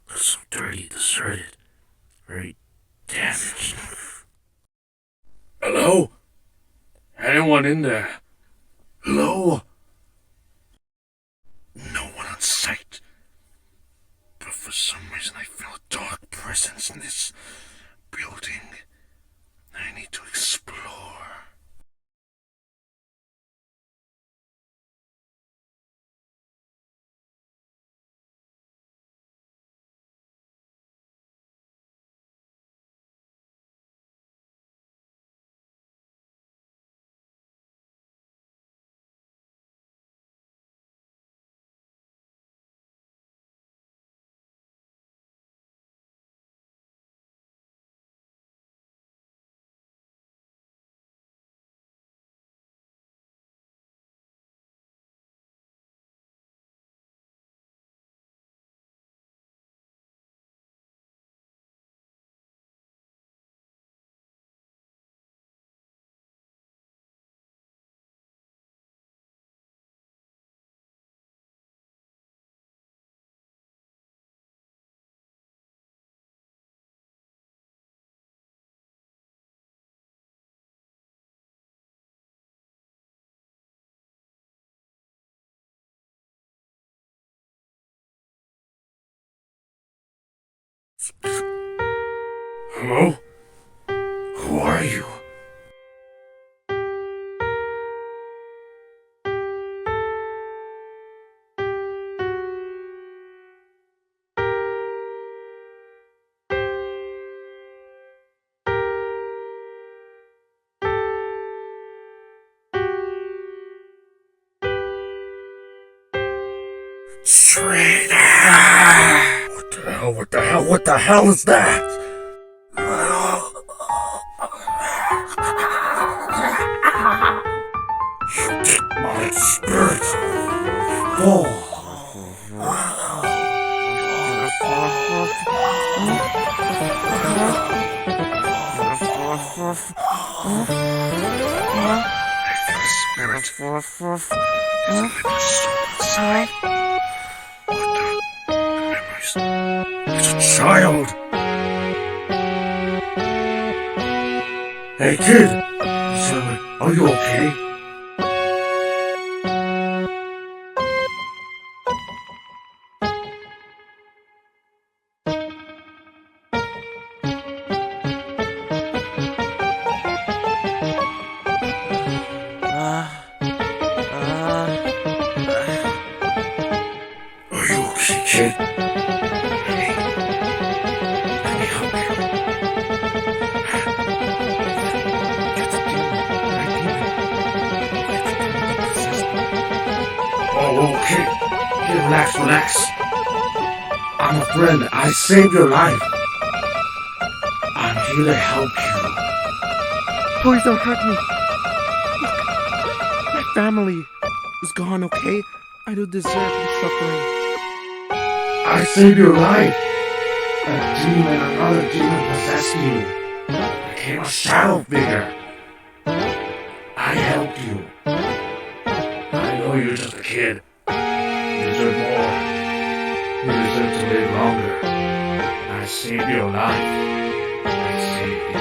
Looks so dirty, deserted, very damaged. Hello? Anyone in there? Hello? No one on sight. But for some reason I feel a dark presence in this building. I need to explore. Hello? Who are you? Traitor! What the hell is that? You take my spirit. Oh. Spirit is a living soul inside. What the memories? It's a child. Hey kid, are you okay? Are you okay, kid? whoa, kid. Kid, relax. I'm a friend. I saved your life. I'm here to help you. Please don't hurt me. Look, my family is gone, okay? I don't deserve the suffering. I saved your life. Another demon possessed you. I became a shadow figure. I helped you. I know you're just a kid. You deserve more. You deserve to live longer. I saved your life. I saved you.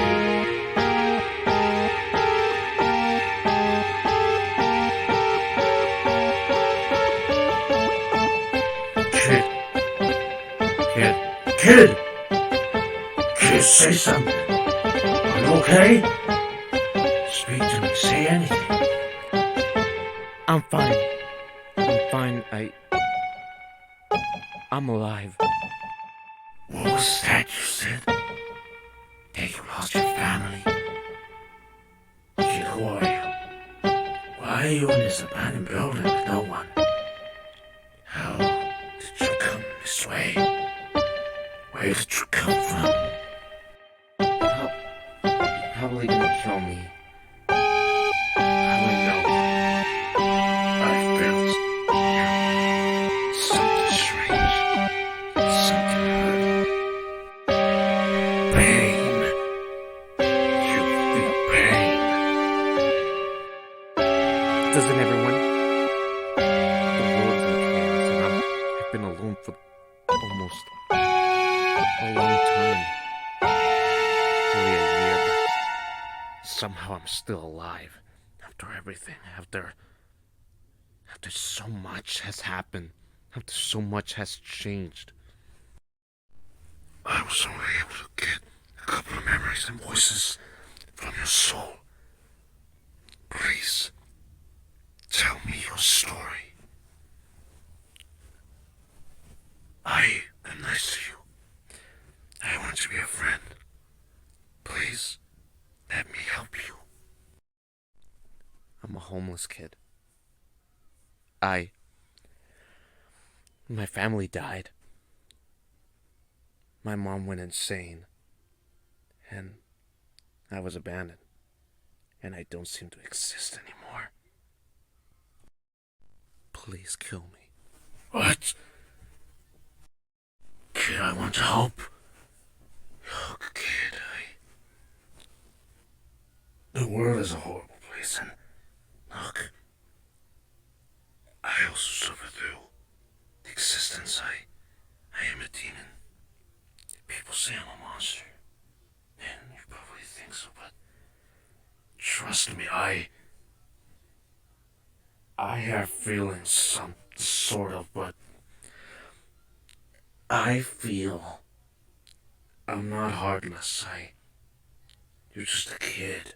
Kid! Kid, say something. Are you okay? Speak to me. Say anything. I'm fine. I'm alive. What was that you said? That you lost your family? Kid, who are you? Why are you in this abandoned building with no one? How did you come this way? Where did you come from? You're probably gonna kill me. I know. I felt something strange. Something hurt. Pain. You feel pain. Doesn't everyone? The world's in chaos and I've been alone for almost a long time. Nearly a year, but somehow I'm still alive. After everything, after so much has happened, after so much has changed. I was only able to get a couple of memories and voices from your soul. Please, tell me your story. I am nice to you. I want to be a friend. Please, let me help you. I'm a homeless kid. My family died. My mom went insane. And I was abandoned. And I don't seem to exist anymore. Please kill me. What? Kid, I want to help. Look, kid, the world is a horrible place, and look, I also suffer through the existence. I am a demon. People say I'm a monster, and you probably think so, but trust me, I have feelings, some sort of, but I feel I'm not heartless. You're just a kid.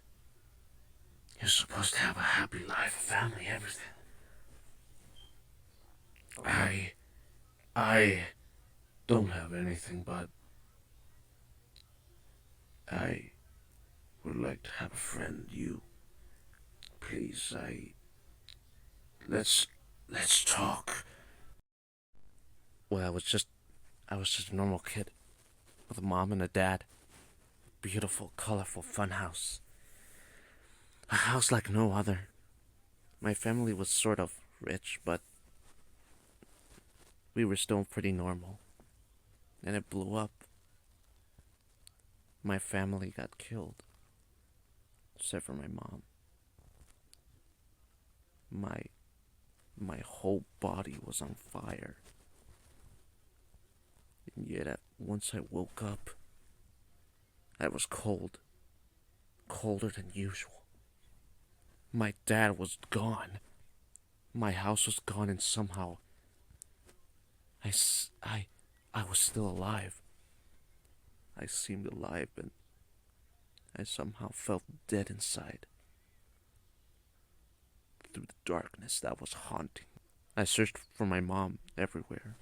You're supposed to have a happy life, a family, everything. I don't have anything, but I would like to have a friend. You, please. Let's talk. Well, I was just a normal kid with a mom and a dad. Beautiful, colorful fun house. A house like no other. My family was sort of rich, but we were still pretty normal. And it blew up. My family got killed. Except for my mom. My whole body was on fire. And yet, once I woke up, I was cold. Colder than usual. My dad was gone. My house was gone, and somehow I was still alive. I seemed alive, and I somehow felt dead inside. Through the darkness that was haunting. I searched for my mom everywhere.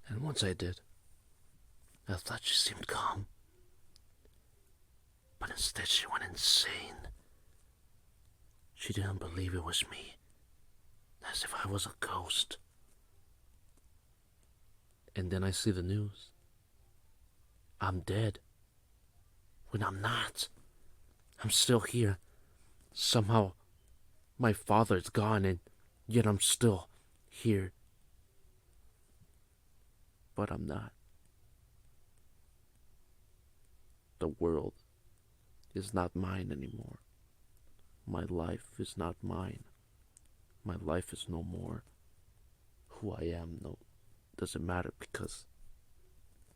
And once I did, I thought she seemed calm. But instead she went insane. She didn't believe it was me. as if I was a ghost. And then I see the news. I'm dead. When I'm not. I'm still here. Somehow, my father's gone, and yet I'm still here. But I'm not. The world is not mine anymore. My life is not mine. My life is no more. Who I am doesn't matter because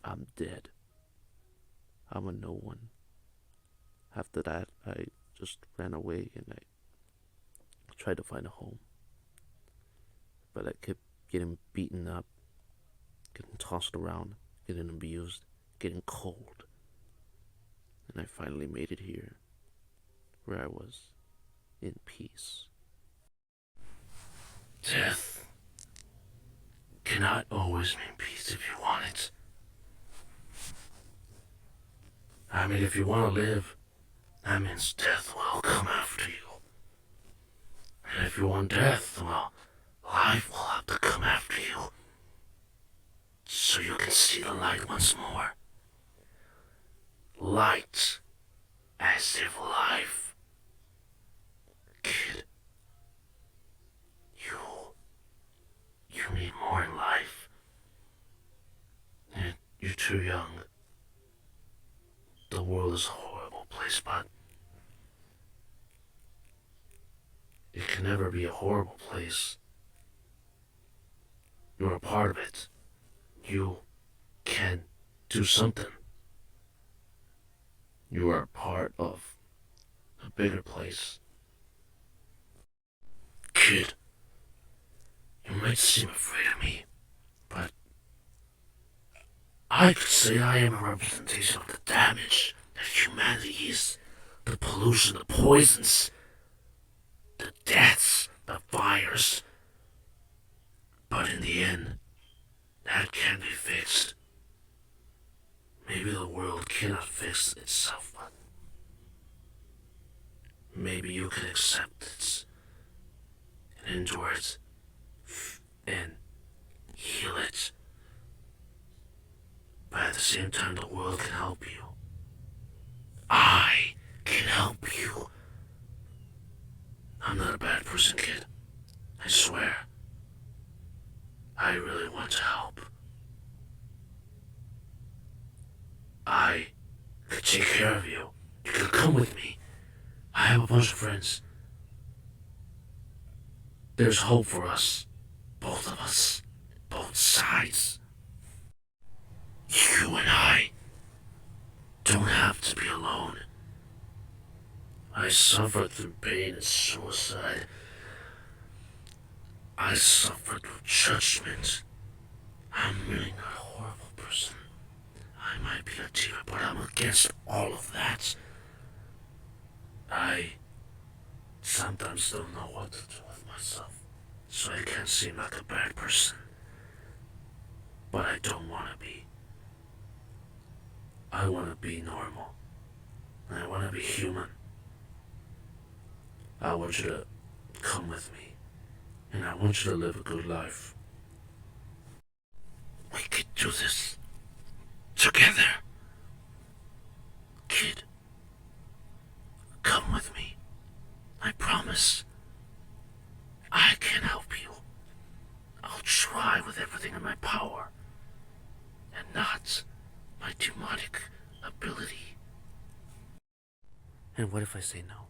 I'm dead. I'm a no one. After that, I just ran away and I tried to find a home. But I kept getting beaten up, getting tossed around, getting abused, getting cold. And I finally made it here, where I was in peace. Death cannot always mean peace if you want it. I mean, if you want to live, that means death will come after you. And if you want death, well, life will have to come after you. So you can see the light once more. Light as if life. Kid, you need more in life. And you're too young. The world is a horrible place, but it can never be a horrible place. You're a part of it. You can do something. You are a part of a bigger place. Kid, you might seem afraid of me, but I could say I am a representation of the damage that humanity is. The pollution, the poisons, the deaths, the fires. But in the end, that can be fixed. Maybe the world cannot fix itself, but maybe you can accept it and endure it and heal it. But at the same time, the world can help you. I can help you. I'm not a bad person, kid. I swear. I really want to help. I could take care of you. You could come with me. I have a bunch of friends. There's hope for us. Both of us. Both sides. You and I don't have to be alone. I suffered through pain and suicide. I suffered through judgment. I'm really not a horrible person. I might be a diva, but I'm against all of that. I sometimes don't know what to do with myself, so I can't seem like a bad person. But I don't want to be. I want to be normal. I want to be human. I want you to come with me, and I want you to live a good life. We could do this together. Kid, come with me. I promise. I can help you. I'll try with everything in my power, and not my demonic ability. And what if I say no?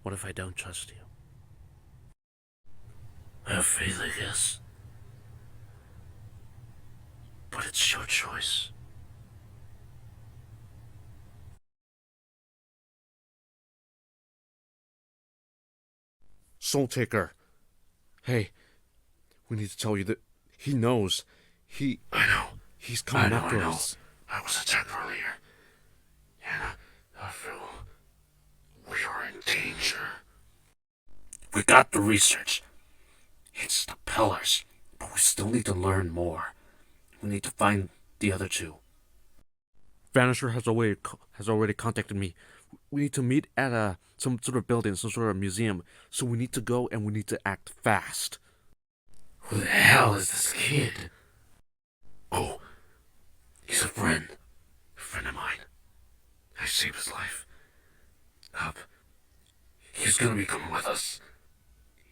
What if I don't trust you? I have faith, I guess. But it's your choice. Soul Taker. Hey, we need to tell you that he knows. I know. He's coming after I know. us. I was attacked earlier. And I feel we are in danger. We got the research. It's the pillars, but we still need to learn more. We need to find the other two. Vanisher has already contacted me. we need to meet at some sort of building, some sort of museum. So we need to go and we need to act fast. Who the hell is this kid? Oh, he's a friend of mine. I saved his life. He's gonna be coming with us.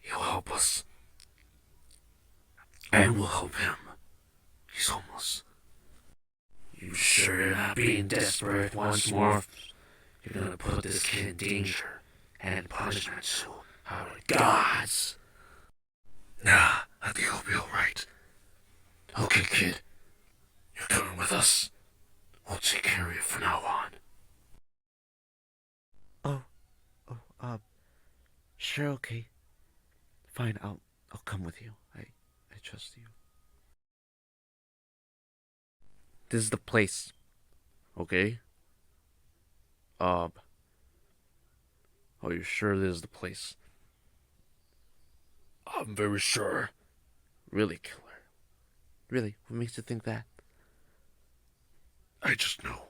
He'll help us. And we'll help him. He's homeless. You sure you're not being desperate once more? You're gonna put this kid in danger and punishment to our gods. Nah, I think he'll be alright. Okay, kid. You're coming with us. We'll take care of you from now on. Sure, okay. Fine, I'll come with you. I trust you. This is the place. Okay? Are you sure this is the place? I'm very sure. Really, killer? Really, what makes you think that? I just know.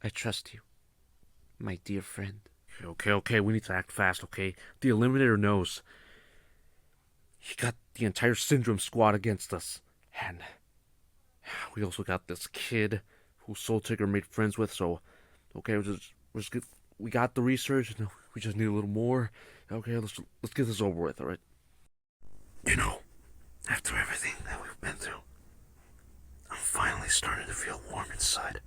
I trust you, my dear friend. Okay, we need to act fast, okay? The Eliminator knows. He got the entire Syndrome squad against us. And we also got this kid who Soul Taker made friends with, so okay, we got the research, and we just need a little more. Okay, let's get this over with, alright? You know, after everything that we've been through, I'm finally starting to feel warm inside.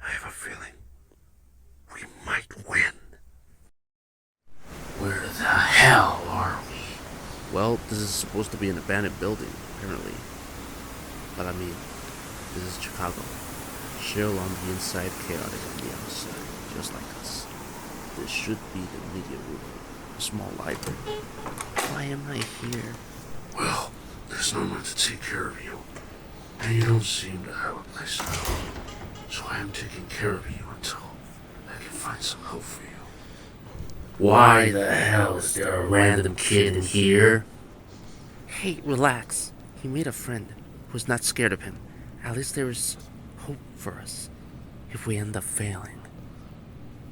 I have a feeling we might win. Where the hell are we? Well, this is supposed to be an abandoned building, apparently. But I mean, this is Chicago. Chill on the inside, chaotic on the outside, just like us. This should be the media room, a small library. Why am I here? Well, there's no one to take care of you. And you don't seem to have a place to go. So I am taking care of you until I can find some help for you. Why the hell is there a random kid in here? Hey, relax. He made a friend who's not scared of him. At least there is hope for us if we end up failing.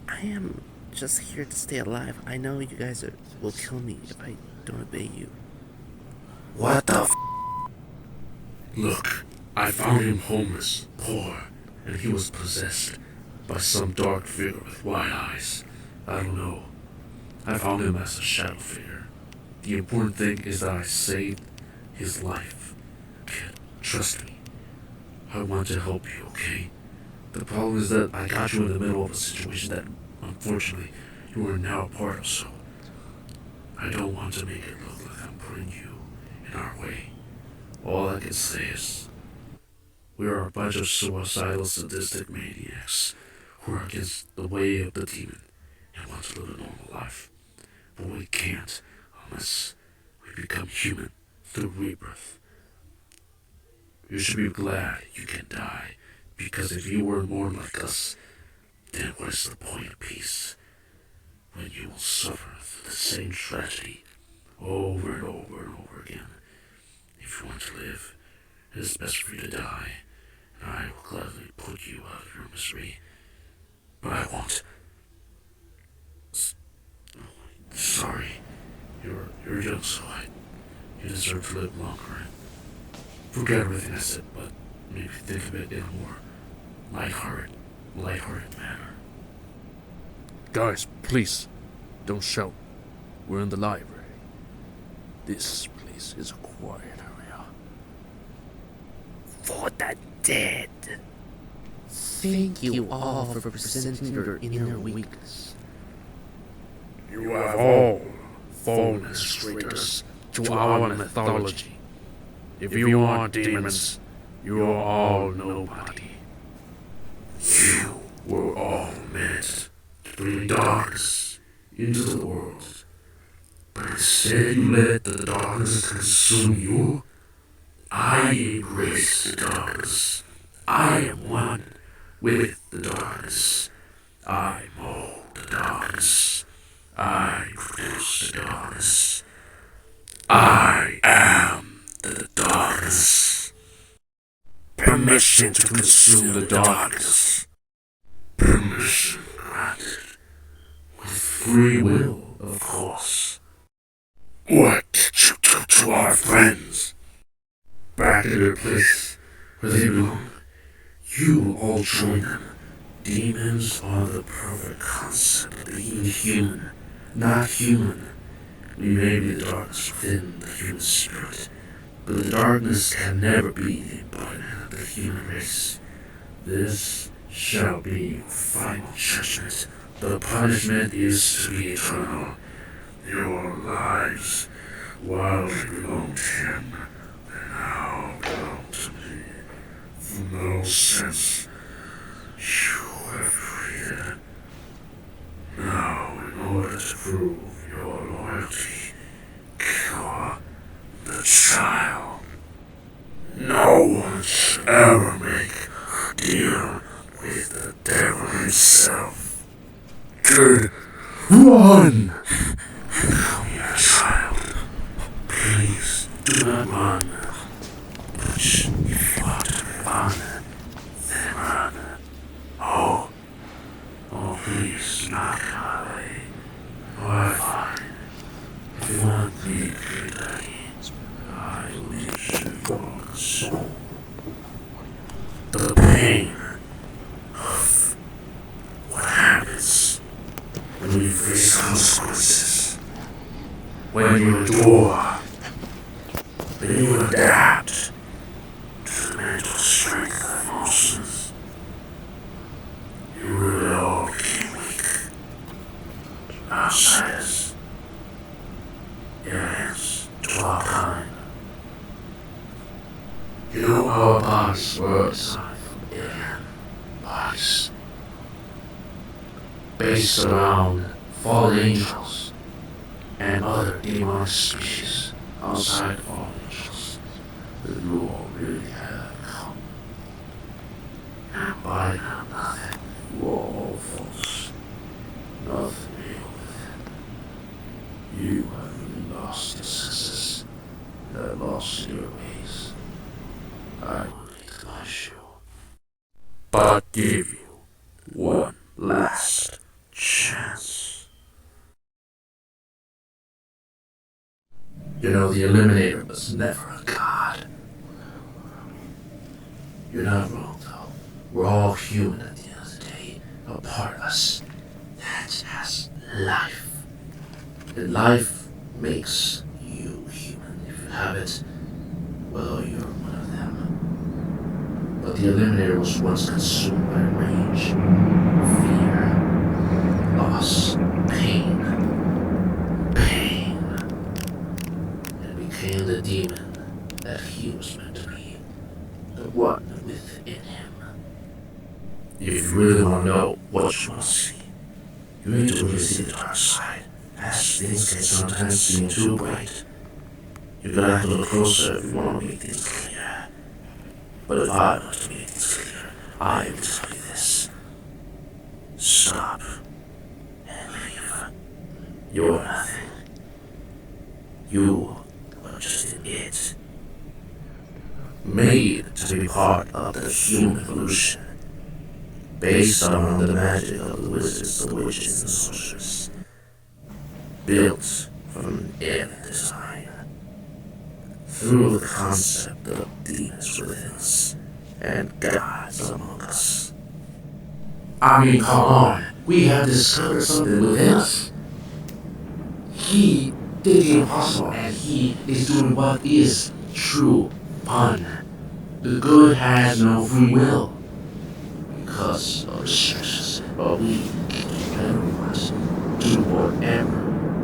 I am just here to stay alive. I know you guys will kill me if I don't obey you. What the f? Look, I found him homeless, poor, and he was possessed by some dark figure with white eyes. I don't know. I found him as a shadow figure. The important thing is that I saved his life. Kid, trust me. I want to help you, okay? The problem is that I got you in the middle of a situation that, unfortunately, you are now a part of, so I don't want to make it look like I'm putting you in our way. All I can say is, we are a bunch of suicidal, sadistic maniacs who are against the way of the demon and want to live a normal life. But we can't unless we become human through rebirth. You should be glad you can die, because if you were more like us, then what is the point of peace? When you will suffer through the same tragedy over and over and over again. If you want to live, it is best for you to die, and I will gladly put you out of your misery. But I won't. Sorry, you're young, so you deserve to live longer. Forget everything I said, but maybe think of it in a more lighthearted manner. Guys, please, don't shout. We're in the library. This place is a quiet area. For the dead. Thank you all for presenting your inner weakness. You have all fallen as traitors to our mythology. If you aren't demons, you are all nobody. You were all meant to bring darkness into the world. But instead you let the darkness consume you. I embrace the darkness. I am one with the darkness. I mold the darkness. I produce the darkness. I am the darkness. Permission to consume the darkness. Permission free will, of course. What did you do to our friends? Back to their place where they belong. You will all join them. Demons are the perfect concept of being human, not human. We may be the darkness within the human spirit, but the darkness can never be the embodiment of the human race. This shall be your final judgment. The punishment is to be eternal. Your lives, while they belong to him, they now belong to me. For no sense you have created. Now, in order to prove your loyalty, kill the child. No one should ever make a deal with the devil himself. Good one! Come here, child. Please do not run. But if you want to run, then run. Oh, please do not come away. Alright, fine. If you want me to be ready, I will make sure you are consumed. The pain of what happens when you face consequences, when you endure, when you adapt to the mental strength of emotions. You really all became weak. Outsiders, aliens, to our kind. You know our bodies were designed from alien bodies, based around fallen angels and other demonic species outside fallen angels that you all really have come. And by now, nothing. You are all false. Nothing real within. You have really lost your senses, have lost your ways. I will recognize you, but give you one last chance. You know, the Eliminator was never a god. You're not wrong, though. We're all human at the end of the day. A part of us that has life. And life makes you human. If you have it, well, you're one of them. But the Eliminator was once consumed by rage, fear, loss, pain, and became the demon that he was meant to be, the one within him. If you really want to know what you want to see, you need to really see the dark side, as things can sometimes seem too bright. You're gonna have to look closer if you want to make things clear. But if I want to make things clear, I will tell you this. Stop and leave. You're nothing. You are just an it. Made to be part of the human evolution, based on the magic of the wizards, the witches, and the sorcerers. Built from an alien design, through the concept of demons within us and gods among us. I mean, come on, we have discovered something within us. He did the impossible, and he is doing what is true fun. The good has no free will because of restrictions, but we can do whatever we want, do whatever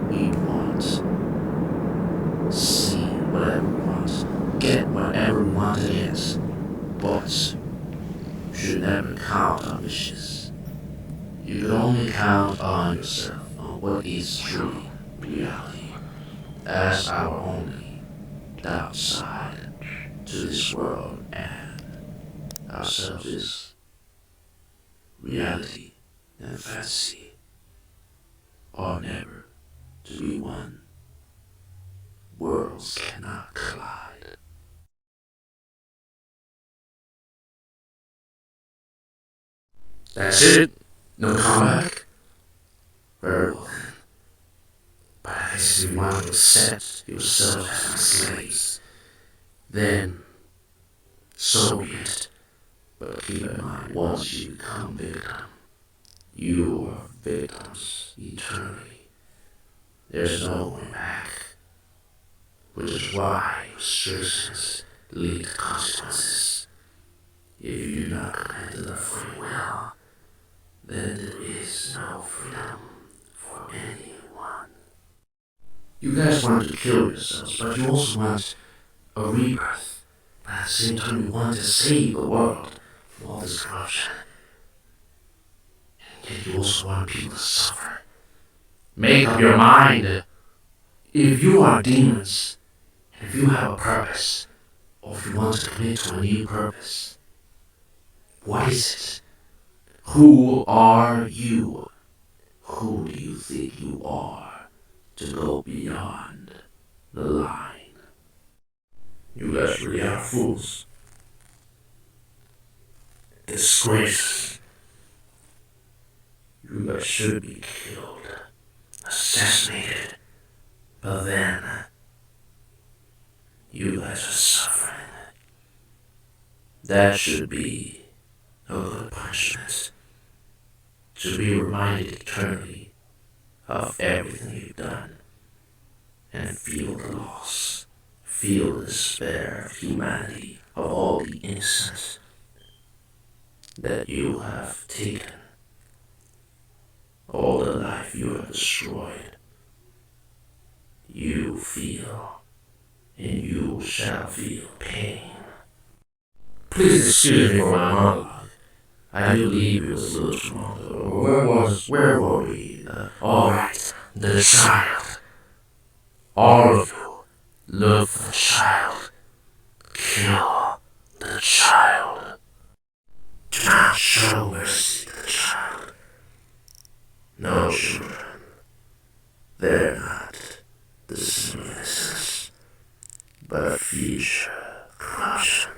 we want, see whatever we want, get whatever we want to get, but you should never count on wishes. You can only count on yourself, on what is truly reality, as our only downside to this world and ourselves is reality and fantasy are never to be one. Worlds cannot collide. That's it? No comeback? Very well then. As if you want to accept yourself as my slaves, then so be it. But keep in mind, once you become victim, you are victims eternally. There's no going back, which is why your assertions lead to consequences. If you do not commit to the free will, then there is no freedom for anyone. You guys want to kill yourselves, but you also want a rebirth. But at the same time, you want to save the world from all this corruption. And yet you also want people to suffer. Make up your mind. If you are demons, and if you have a purpose, or if you want to commit to a new purpose, what is it? Who are you? Who do you think you are to go beyond the line? You guys really are fools. Disgrace. You guys should be killed, assassinated, but then you guys are suffering. That should be a good punishment. To be reminded eternally of everything you've done and feel the loss, feel the despair of humanity, of all the innocence that you have taken, all the life you have destroyed. You feel, and you shall feel pain. Please excuse me for my monologue. I do believe it was a little strong. Where were we? Alright, the child. All of you, look for the child. Kill the child. Do not show mercy to the child. No children. They're not the sin of innocence, but future corruption.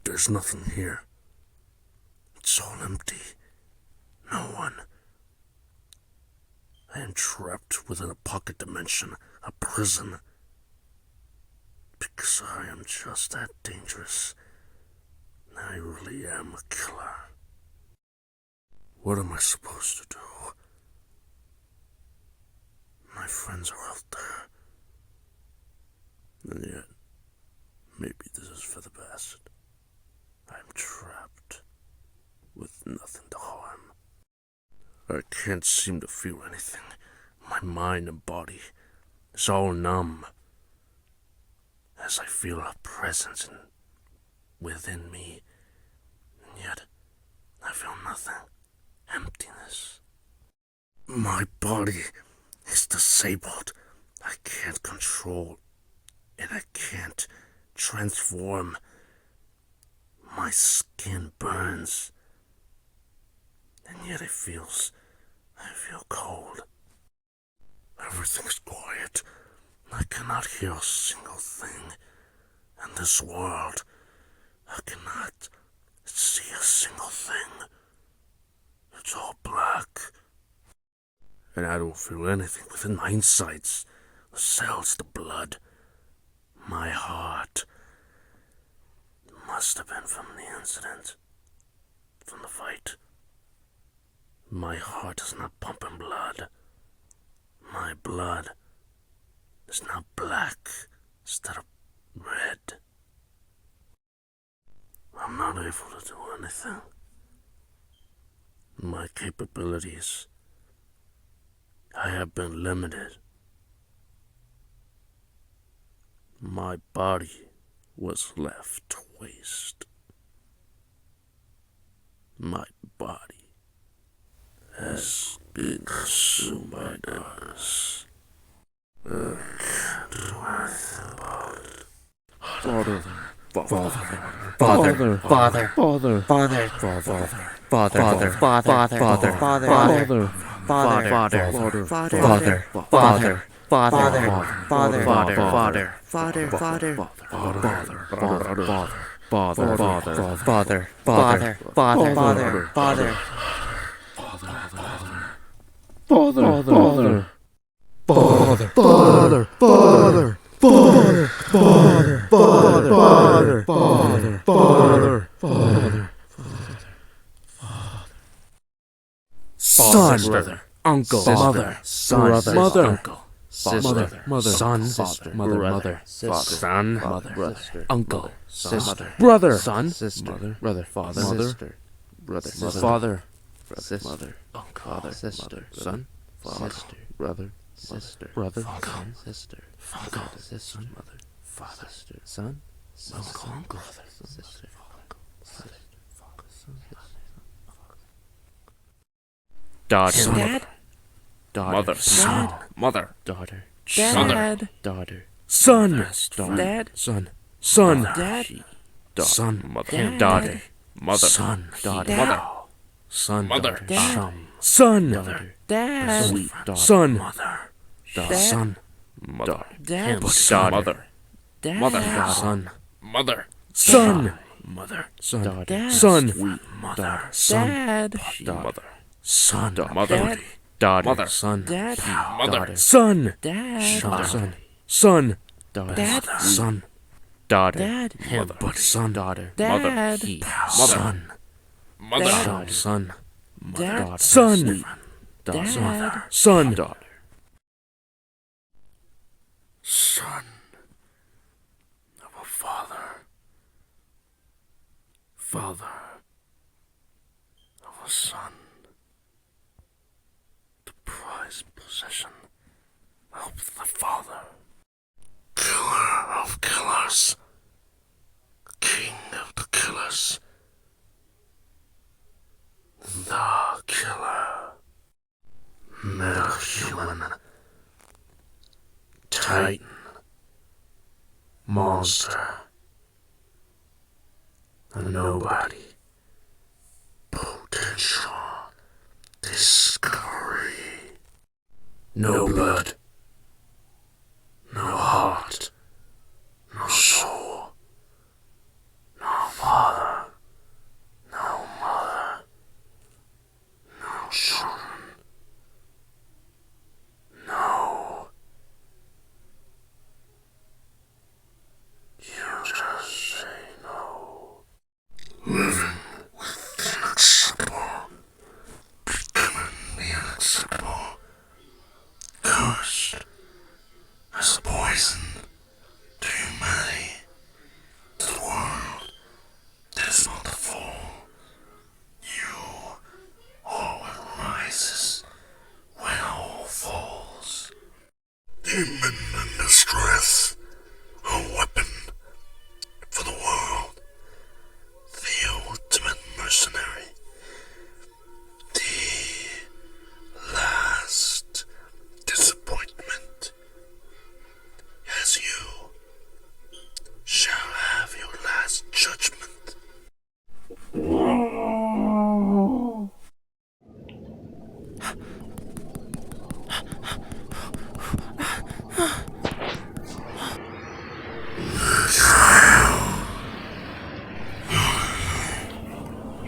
There's nothing here. It's all empty. No one. I am trapped within a pocket dimension, a prison. Because I am just that dangerous. I really am a killer. What am I supposed to do? My friends are out there. And yet, maybe this is for the best. I'm trapped with nothing to harm. I can't seem to feel anything. My mind and body is all numb. As I feel a presence within me, and yet I feel nothing. Emptiness. My body is disabled. I can't control, and I can't transform. My skin burns, and yet I feel cold. Everything's quiet. I cannot hear a single thing in this world. I cannot see a single thing. It's all black. And I don't feel anything within my insides. The cells, the blood. My heart. Must have been from the incident. From the fight. My heart is not pumping blood. My blood is now black instead of red. I'm not able to do anything. My capabilities, I have been limited. My body was left to waste. My body has been consumed by darkness. I can't do anything about it. Father. Father, Father, Father, Father, Father, Father, Father, Father, Father, Father, Father, Father, Father, Father, Father, Father, Father, son, brother, uncle, mother, son, mother, uncle, sister, mother, son, sister, mother, son, mother, uncle, sister, brother, son, sister, brother, father, mother, brother, father, sister, uncle, father, sister, son, father, brother, sister, brother, son, sister, uncle, sister, mother, father, son, uncle, brother, sister, uncle, sister, daughter, dad, daughter, mother, son, mother, daughter, dad, daughter, son, dad, son, son, dad, son, mother, daughter, mother, son, daughter, mother, son, mother, son, mother, dad, son, mother, son, mother, dad, daughter, mother, son, mother, son, mother, son, son, mother, son, mother, son, mother, daughter, mother, son, dad, mother, son, dad, son, son, daughter, son, daughter, mother, son, daughter, mother, son, mother, son, dad, son, daughter, son, daughter, son of a father, father of a son. Prized possession of the father, killer of killers, king of the killers, the killer, metahuman, titan, monster, a nobody, potential discovery. No blood, no heart, no soul, no father, no mother, no children, no. You just say no. Living with the unacceptable, becoming the unacceptable. Cursed as a poison to humanity, to the world that is about to fall. You are what rises when all falls. Demon in distress, a weapon for the world, the ultimate mercenary, the last disappointment, as you shall have your last judgment.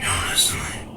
You're listening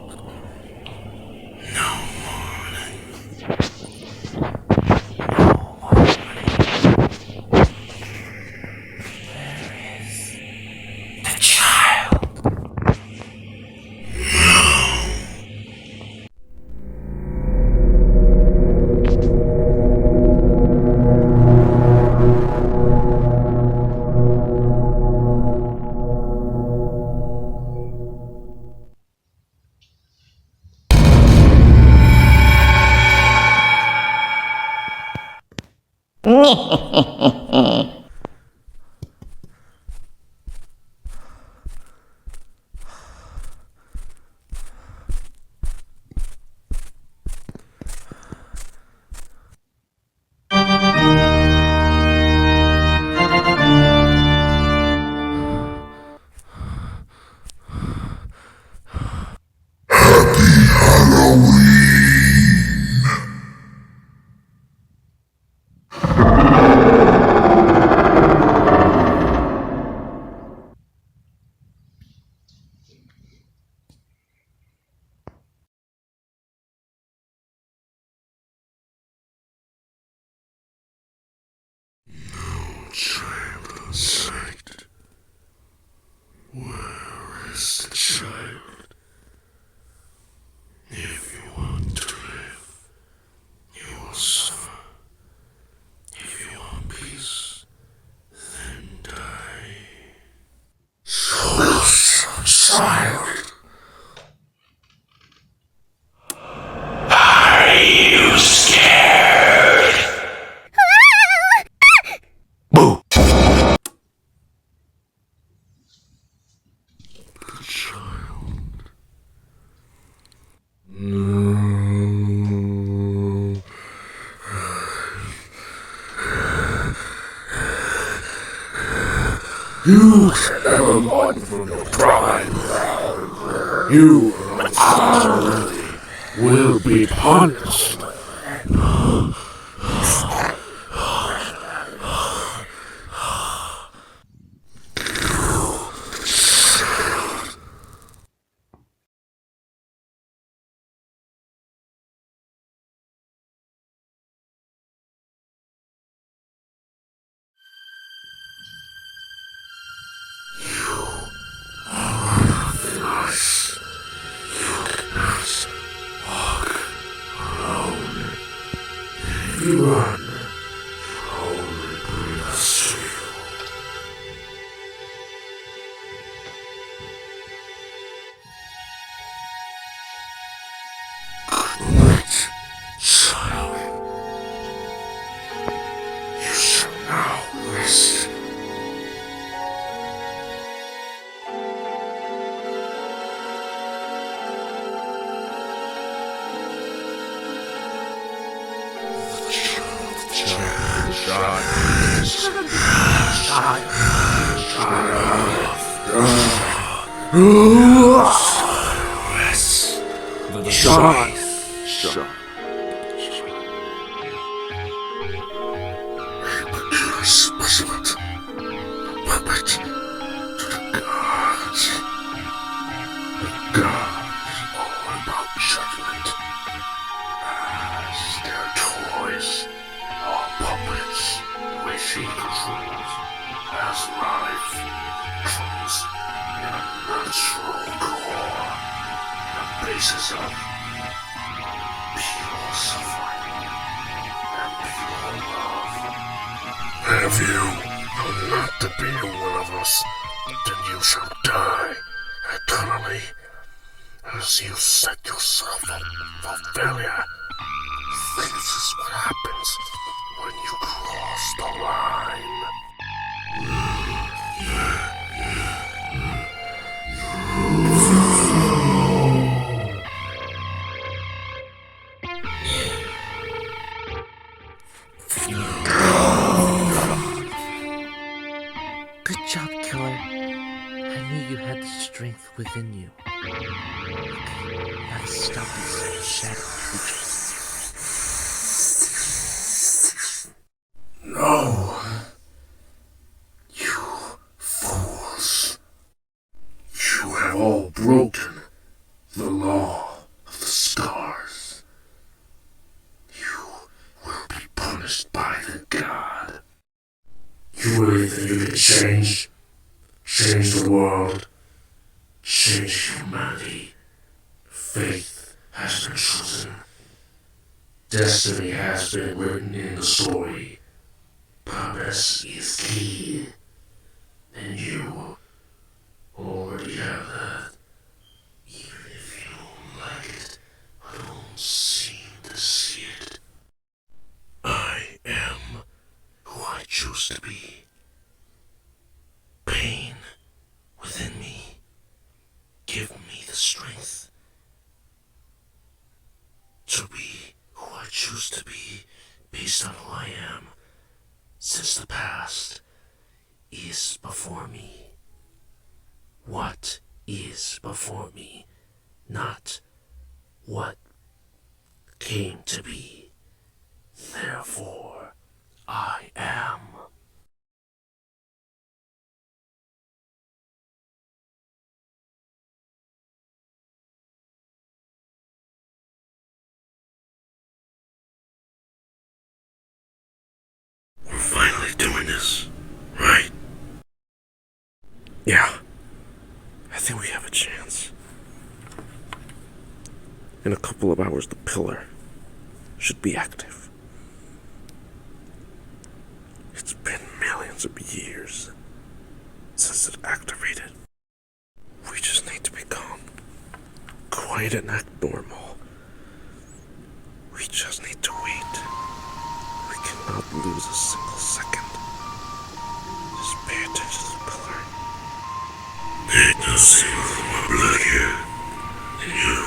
Child inside. Where is the child? If you want to live, you will suffer. If you want peace, then die. So, child. Are you scared? Boo! Child. No. You shall never run from your pride. You, unfortunately, will be punished. You run, only bring us to you. Good night, child. You shall now rest. Puppet to the gods. The gods all about judgment. As their toys are puppets which he controls as life comes in a natural core, the basis of pure suffering and pure love. Have you known not to be one of us, then you shall die eternally, as you set yourself up for failure. This is what happens when you cross the line. Good job, killer. I knew you had the strength within you. Okay, now to stop these shadow creatures. No, you fools. You have all broken the law of the stars. You will be punished by the god. You really think you can change the world, change humanity? Faith has been chosen. Destiny has been written in the story. Purpose is key. And you already have that. Even if you don't like it, or don't seem to see it. I am choose to be. Pain within me. Give me the strength to be who I choose to be based on who I am, since the past is before me. What is before me, not what came to be. Therefore, I am. We're finally doing this, right? Yeah, I think we have a chance. In a couple of hours, the pillar should be active. It's been millions of years since it activated. We just need to be calm, quiet, and act normal. We just need to wait. We cannot lose a single second. Just pay attention to the pillar. Ain't no single more blood here than you.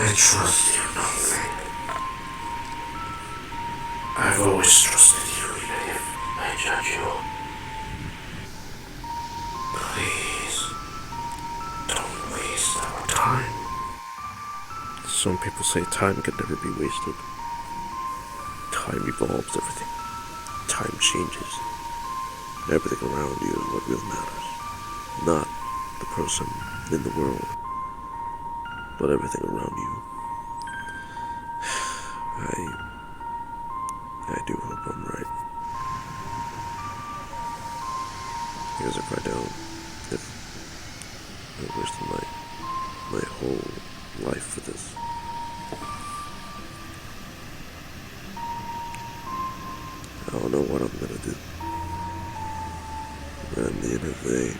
I trust you nothing. I've always trusted you even if I judge you. Please, don't waste our time. Some people say time can never be wasted. Time evolves everything. Time changes. Everything around you is what really matters. Not the person in the world, but everything around you. I do hope I'm right. Because if I don't, if I wasted my whole life for this. I don't know what I'm gonna do. But at the end of the day,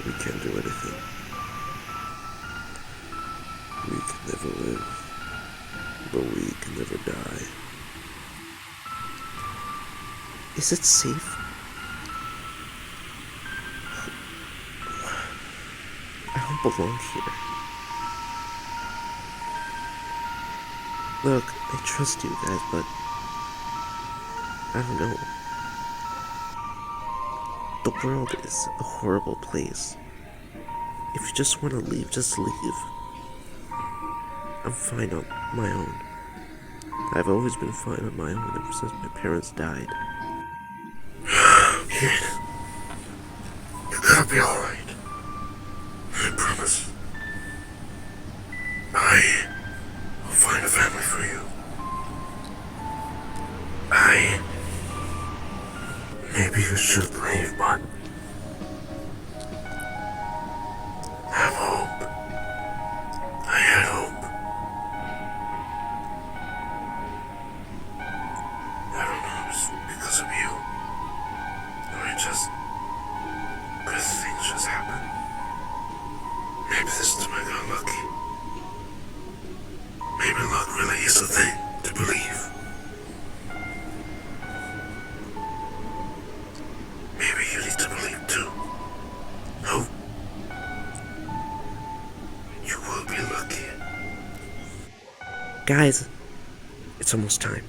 we can't do anything. We can never live, but we can never die. Is it safe? I don't belong here. Look, I trust you guys, but I don't know. The world is a horrible place. If you just want to leave, just leave. I'm fine on my own. I've always been fine on my own ever since my parents died. Kid, you're gonna be alright. I promise. I will find a family for you. Maybe you should leave, but have hope. I had hope. I don't know if it's because of you, or good things just happen. Maybe this time I got lucky. Maybe luck really is a thing to believe. Maybe you need to believe too. Hope. You will be lucky. Guys, It's almost time.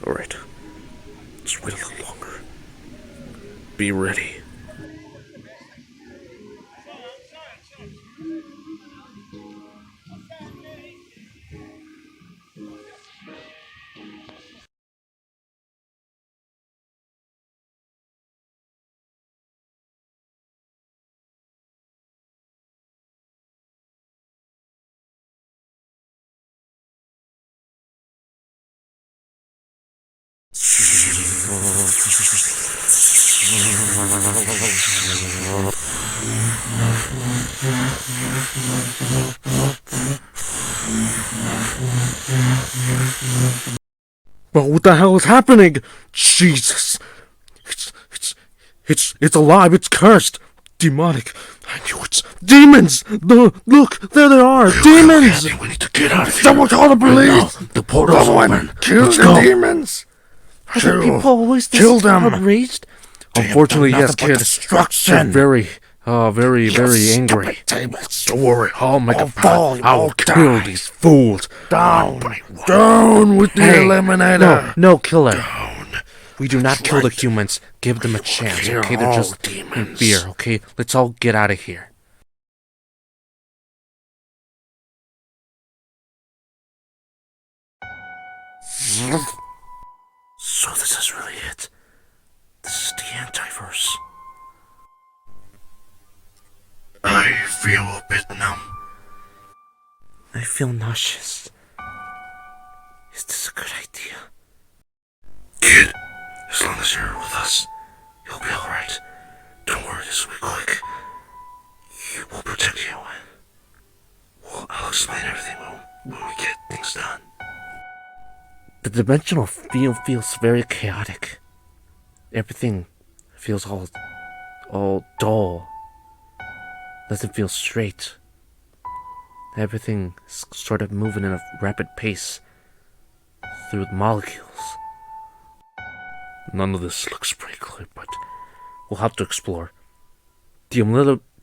Alright. Just wait a little longer. Be ready. Well, what the hell is happening? Jesus! It's alive, it's cursed! Demonic! I knew it. Demons! Look, there they are! Demons! Andy, we need to get out of here. Someone call the police! The portal's open. Kill Let's the go. demons! Are the people always this Kill them. outraged? Unfortunately, yes, kid. They're Destruction. very angry. Tables. Don't worry. Oh my God! fall, I will you'll kill die. these fools. Down. Down with the eliminator. No, killer. Down. We do not That's kill the right. humans. Give them a chance, Kill okay? They're all just demons. in fear, okay? Let's all get out of here. So this is really it. This is the antiverse. I feel a bit numb. I feel nauseous. Is this a good idea? Kid, as long as you're with us, you'll be alright. Don't worry, this will be quick. We'll protect you. I'll explain everything when we get things done. The dimensional field feels very chaotic. Everything feels all dull. Doesn't feel straight. Everything is sort of moving in a rapid pace through the molecules. None of this looks pretty clear, but we'll have to explore. The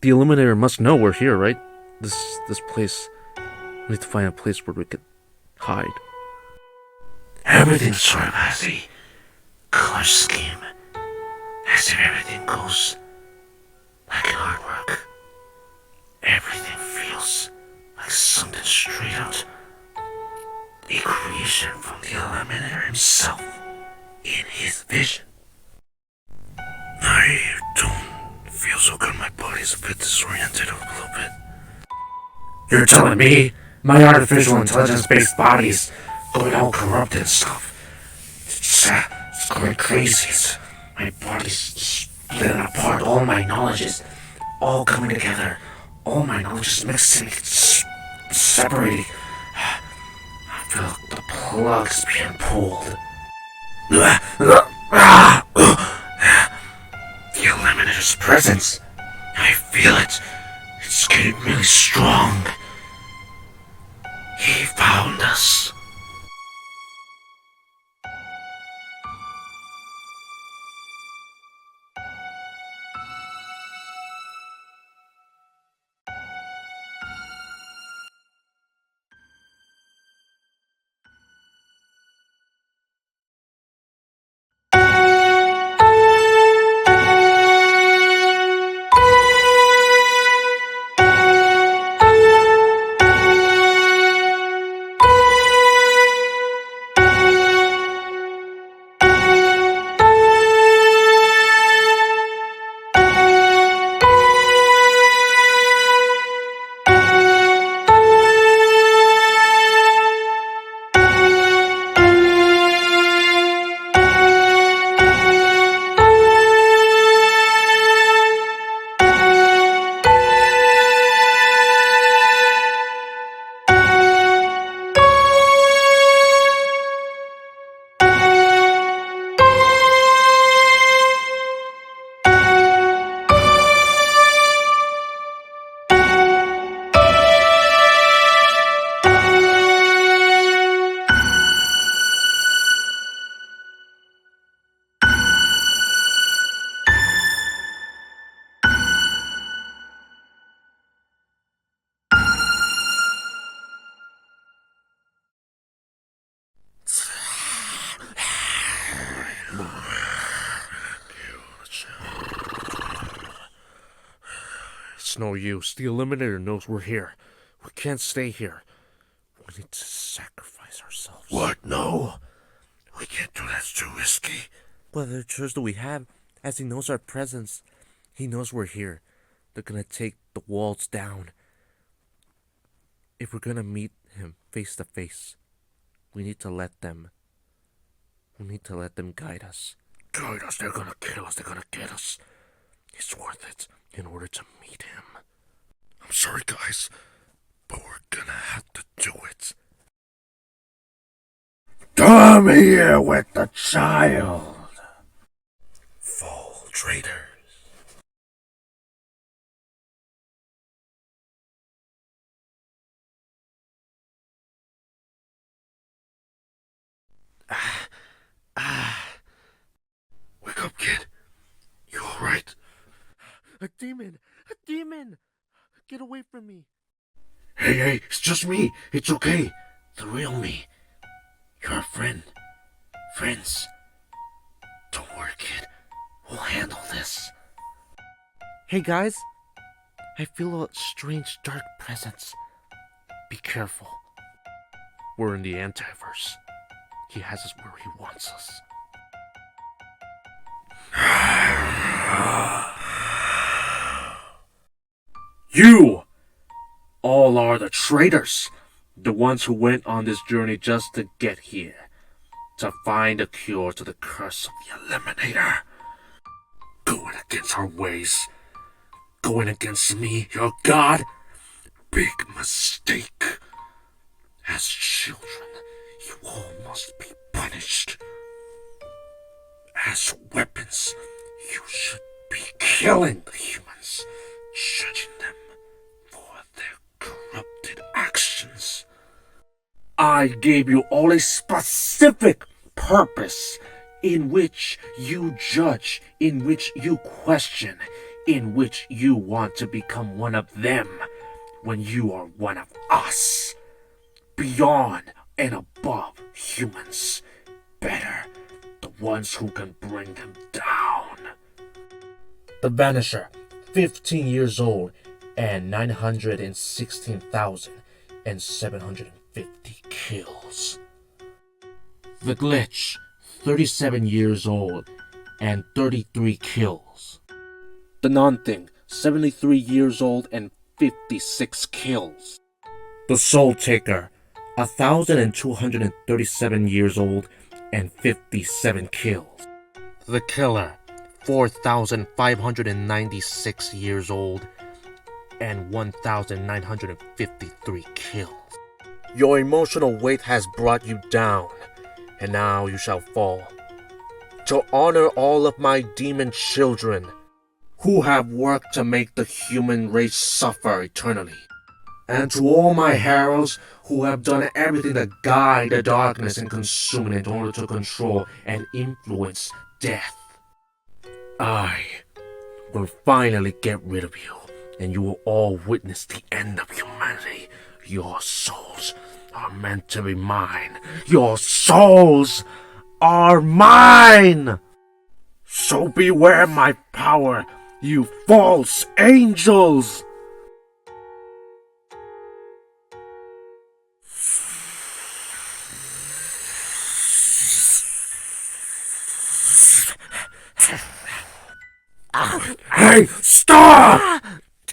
Illuminator must know we're here, right? This place. We need to find a place where we can hide. Everything's sort of has a color scheme. As if everything goes like an artwork. Everything feels like something straight out. A creation from the Eliminator himself in his vision. I don't feel so good. My body's a bit disoriented a little bit. You're telling me my artificial intelligence-based body's going all corrupt and stuff? It's going crazy. My body's splitting apart. All my knowledge is all coming together. All my knowledge is mixing, separating. I feel like the plug's being pulled. The Eliminator's presence. I feel it. It's getting really strong. He found us. It's no use. The Eliminator knows we're here. We can't stay here. We need to sacrifice ourselves. What? No. We can't do that. It's too risky. What other choice do we have? As he knows our presence, he knows we're here. They're gonna take the walls down. If we're gonna meet him face to face, we need to let them. We need to let them guide us. Guide us. They're gonna kill us. They're gonna get us. It's worth it in order to meet him. I'm sorry, guys, but we're gonna have to do it. Come here with the child. Fall traitor. Wake up, kid. You alright? A demon! A demon! Get away from me! Hey, it's just me. It's okay. The real me. You're a friend. Friends. Don't worry, kid. We'll handle this. Hey guys, I feel a strange dark presence. Be careful. We're in the antiverse. He has us where he wants us. You all are the traitors. The ones who went on this journey just to get here. To find a cure to the curse of the Eliminator. Going against our ways. Going against me, your god. Big mistake. As children, you all must be punished. As weapons, you should be killing the humans, judging them for their corrupted actions. I gave you all a specific purpose in which you judge, in which you question, in which you want to become one of them when you are one of us. Beyond and above humans. Better, the ones who can bring them down. The Vanisher, 15 years old and 916,750 kills. The Glitch, 37 years old and 33 kills. The Non-Thing, 73 years old and 56 kills. The Soul Taker, 1,237 years old and 57 kills. The Killer, 4,596 years old and 1,953 kills. Your emotional weight has brought you down, and now you shall fall. To honor all of my demon children, who have worked to make the human race suffer eternally. And to all my heroes who have done everything to guide the darkness and consume it in order to control and influence death. I will finally get rid of you, and you will all witness the end of humanity. Your souls are meant to be mine. Your souls are mine! So beware my power, you false angels! Hey, stop!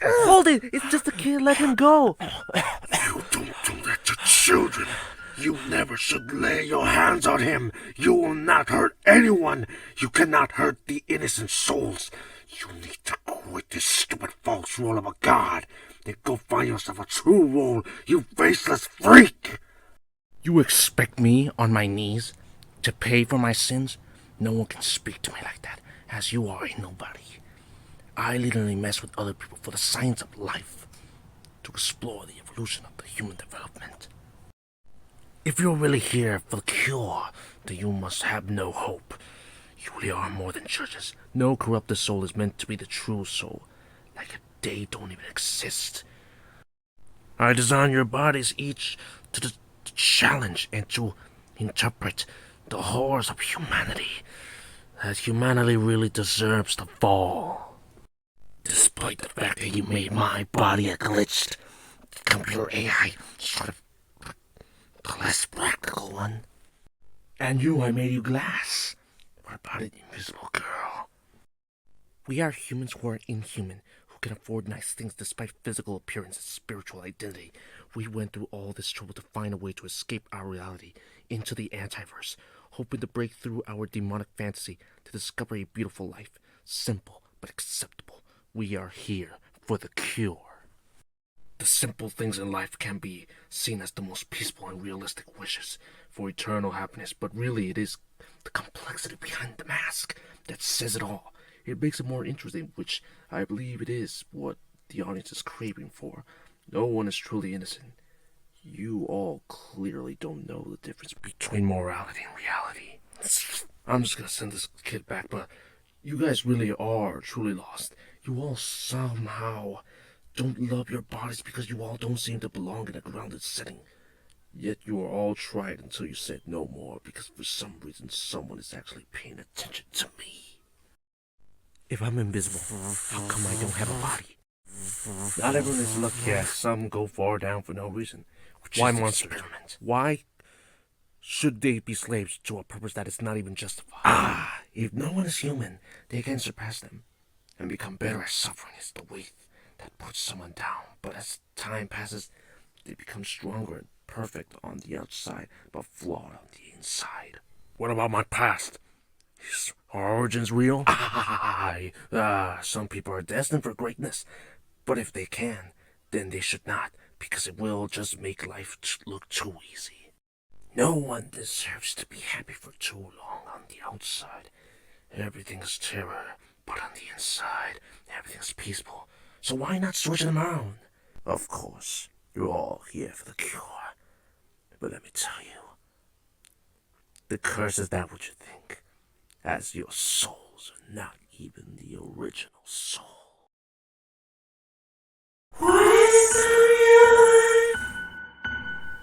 Hold it! It's just a kid, let him go! You don't do that to children. You never should lay your hands on him. You will not hurt anyone. You cannot hurt the innocent souls. You need to quit this stupid false role of a god. Then go find yourself a true role, you faceless freak! You expect me on my knees to pay for my sins? No one can speak to me like that, as you are a nobody. I literally mess with other people for the science of life, to explore the evolution of the human development. If you're really here for the cure, then you must have no hope. You really are more than judges. No corrupted soul is meant to be the true soul, like they don't even exist. I designed your bodies each to challenge and to interpret the horrors of humanity, that humanity really deserves to fall. Despite the fact that you made my body a glitched computer AI, sort of the less practical one. And you, I made you glass. What about an invisible girl? We are humans who are inhuman, who can afford nice things despite physical appearance and spiritual identity. We went through all this trouble to find a way to escape our reality into the antiverse, hoping to break through our demonic fantasy to discover a beautiful life, simple but acceptable. We are here for the cure. The simple things in life can be seen as the most peaceful and realistic wishes for eternal happiness, but really it is the complexity behind the mask that says it all. It makes it more interesting, which I believe it is what the audience is craving for. No one is truly innocent. You all clearly don't know the difference between morality and reality. I'm just gonna send this kid back, but you guys really are truly lost. You all somehow don't love your bodies because you all don't seem to belong in a grounded setting. Yet you are all tried until you said no more because for some reason someone is actually paying attention to me. If I'm invisible, how come I don't have a body? Not everyone is lucky as some go far down for no reason. Why monsters? Why should they be slaves to a purpose that is not even justified? If no one is human, they can surpass them and become better at suffering is the weight that puts someone down. But as time passes, they become stronger and perfect on the outside, but flawed on the inside. What about my past? Is our origins real? Some people are destined for greatness, but if they can, then they should not, because it will just make life look too easy. No one deserves to be happy for too long on the outside. Everything's terror, but on the inside, everything's peaceful. So why not switch them around? Of course, you're all here for the cure. But let me tell you, the curse is not what you think, as your souls are not even the original soul. What is the real life?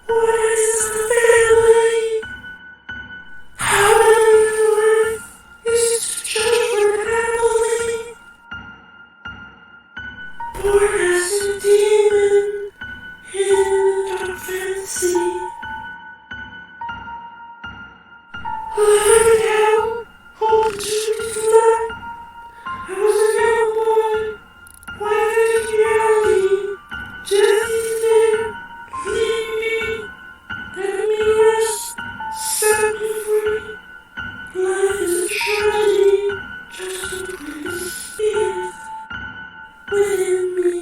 What is the family? How to live life is children happily. Born as a demon in dark fantasy. Learned how home to fly. I was a young boy. Why is reality? Death is there. Leave me. Let me rest. Set me free. Life is a tragedy. Just to break the spirit within me.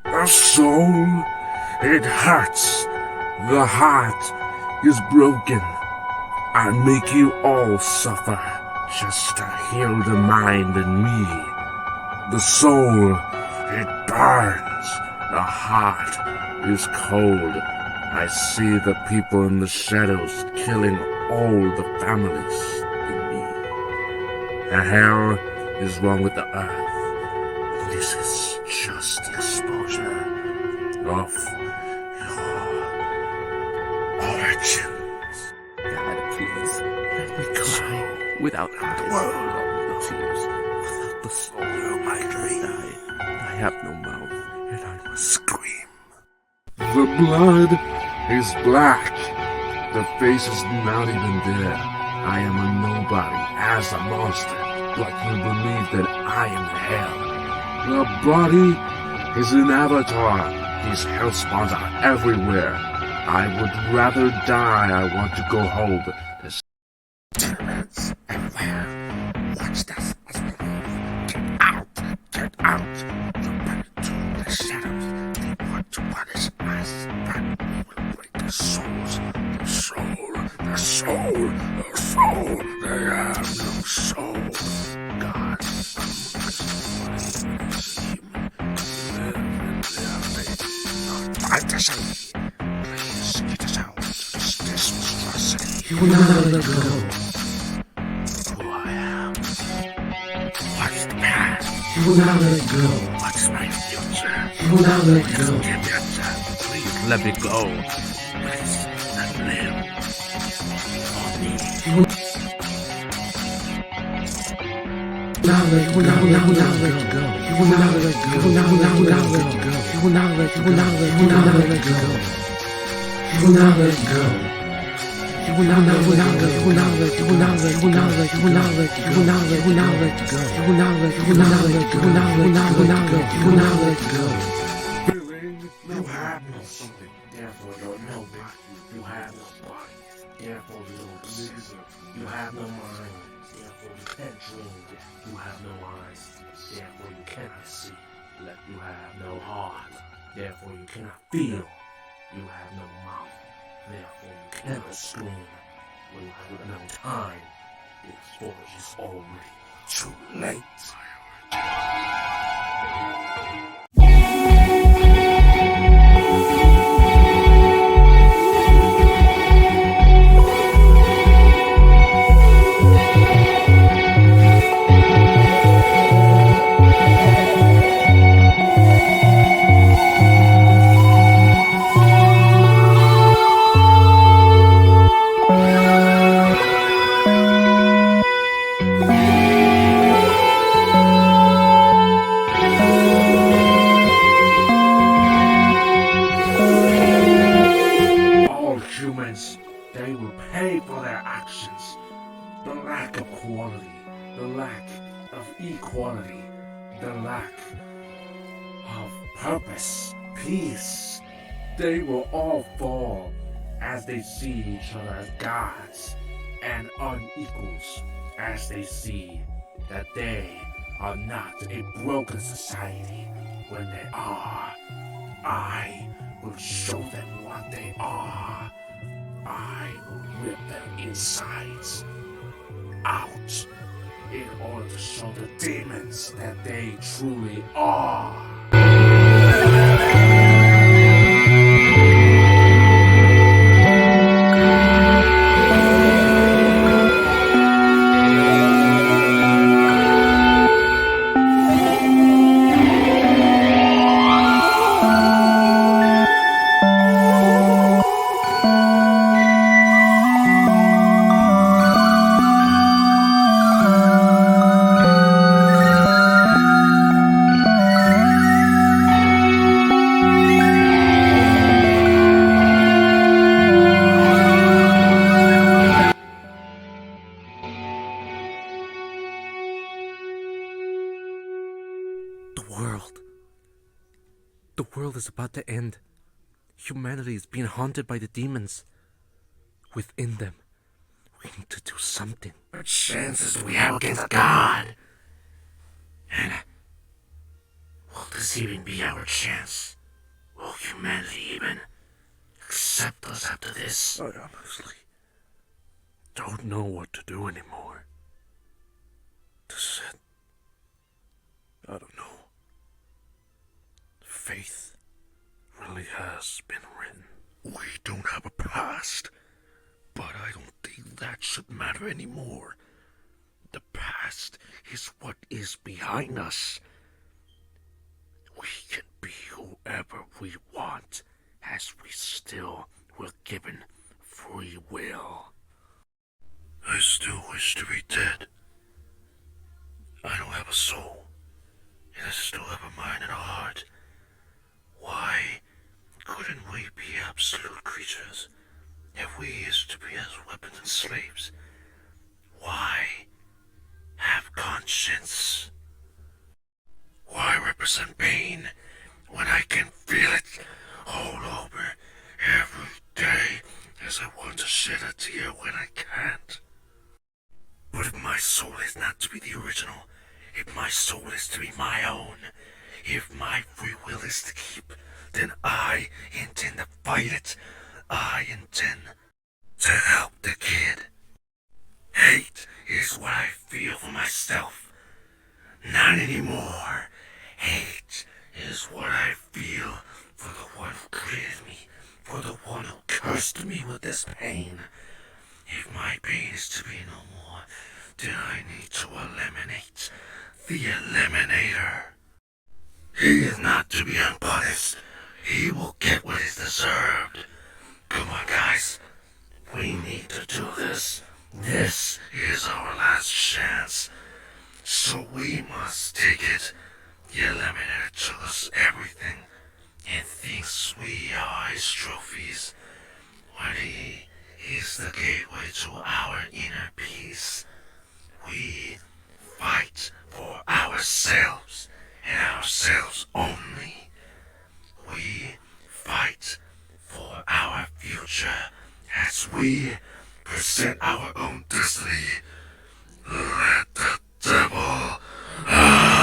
The soul, it hurts. The heart is broken. I make you all suffer just to heal the mind in me. The soul, it burns. The heart is cold. I see the people in the shadows killing all the families in me. The hell is wrong with the earth. This is just exposure of your origins. God, please, let me cry without eyes, without tears, without the soul of my dream. I have no mouth, and I must scream. The blood is black. The face is not even there. I am a nobody, as a monster, but you believe that I am hell. The body is an avatar. These hell spawns are everywhere. I would rather die. I want to go home. There's demons everywhere. Watch this as we move. Get out! Get out! You're back to the shadows. They want to punish us, but we will break their souls. The soul, the soul, the soul. They have no soul. God, fight us. Please get us out of this monstrosity. You will not let go. Who I am. What's the past? You will not let go. What's my future? You will not let go. Please let me go. Please let me live. For me. You will not let go. You will not let go. You will not let go. You will not let go. You will not let go. You will not let go. You will not let go. You will not let go. You will not let go. You will not let go. You will not let go. You will not let go. You will not let go. You will not let go. You will not let go. You will not let go. You will not let go. You will not let go. You will not let go. You have no something, therefore you're nobody. You have no body, therefore you don't exist. You have no mind, therefore you can't dream. You have no eyes, therefore you cannot see. You have no heart, therefore you cannot feel. You have no mouth, therefore you cannot scream. You have no time, therefore it's already too late. All humans, they will pay for their actions. The lack of quality, the lack of equality, the lack of purpose, peace. They will all fall as they see each other as gods and unequals, as they see that they are not a broken society when they are. I will show them what they are. I will rip their insides out in order to show the demons that they truly are. The world is about to end. Humanity is being haunted by the demons within them. We need to do something. What chances do we have against God? And will this even be our chance? Will humanity even accept us after this? I honestly don't know what to do anymore. This is it. I don't know. Faith really has been written. We don't have a past, but I don't think that should matter anymore. The past is what is behind us. We can be whoever we want, as we still were given free will. I still wish to be dead. I don't have a soul, and I still have a mind and a heart. Why couldn't we be absolute creatures if we used to be as weapons and slaves? Why have conscience? Why represent pain when I can feel it all over every day as I want to shed a tear when I can't? But if my soul is not to be the original, if my soul is to be my own, if my free will is to keep, then I intend to fight it. I intend to help the kid. Hate is what I feel for myself. Not anymore. Hate is what I feel for the one who created me, for the one who cursed me with this pain. If my pain is to be no more, then I need to eliminate the Eliminator. He is not to be unpunished. He will get what is deserved. Come on, guys. We need to do this. This is our last chance. So we must take it. The Eliminator took us everything and thinks we are his trophies. When he is the gateway to our inner peace. We fight for ourselves and ourselves only. We fight for our future as we present our own destiny. Let the devil out.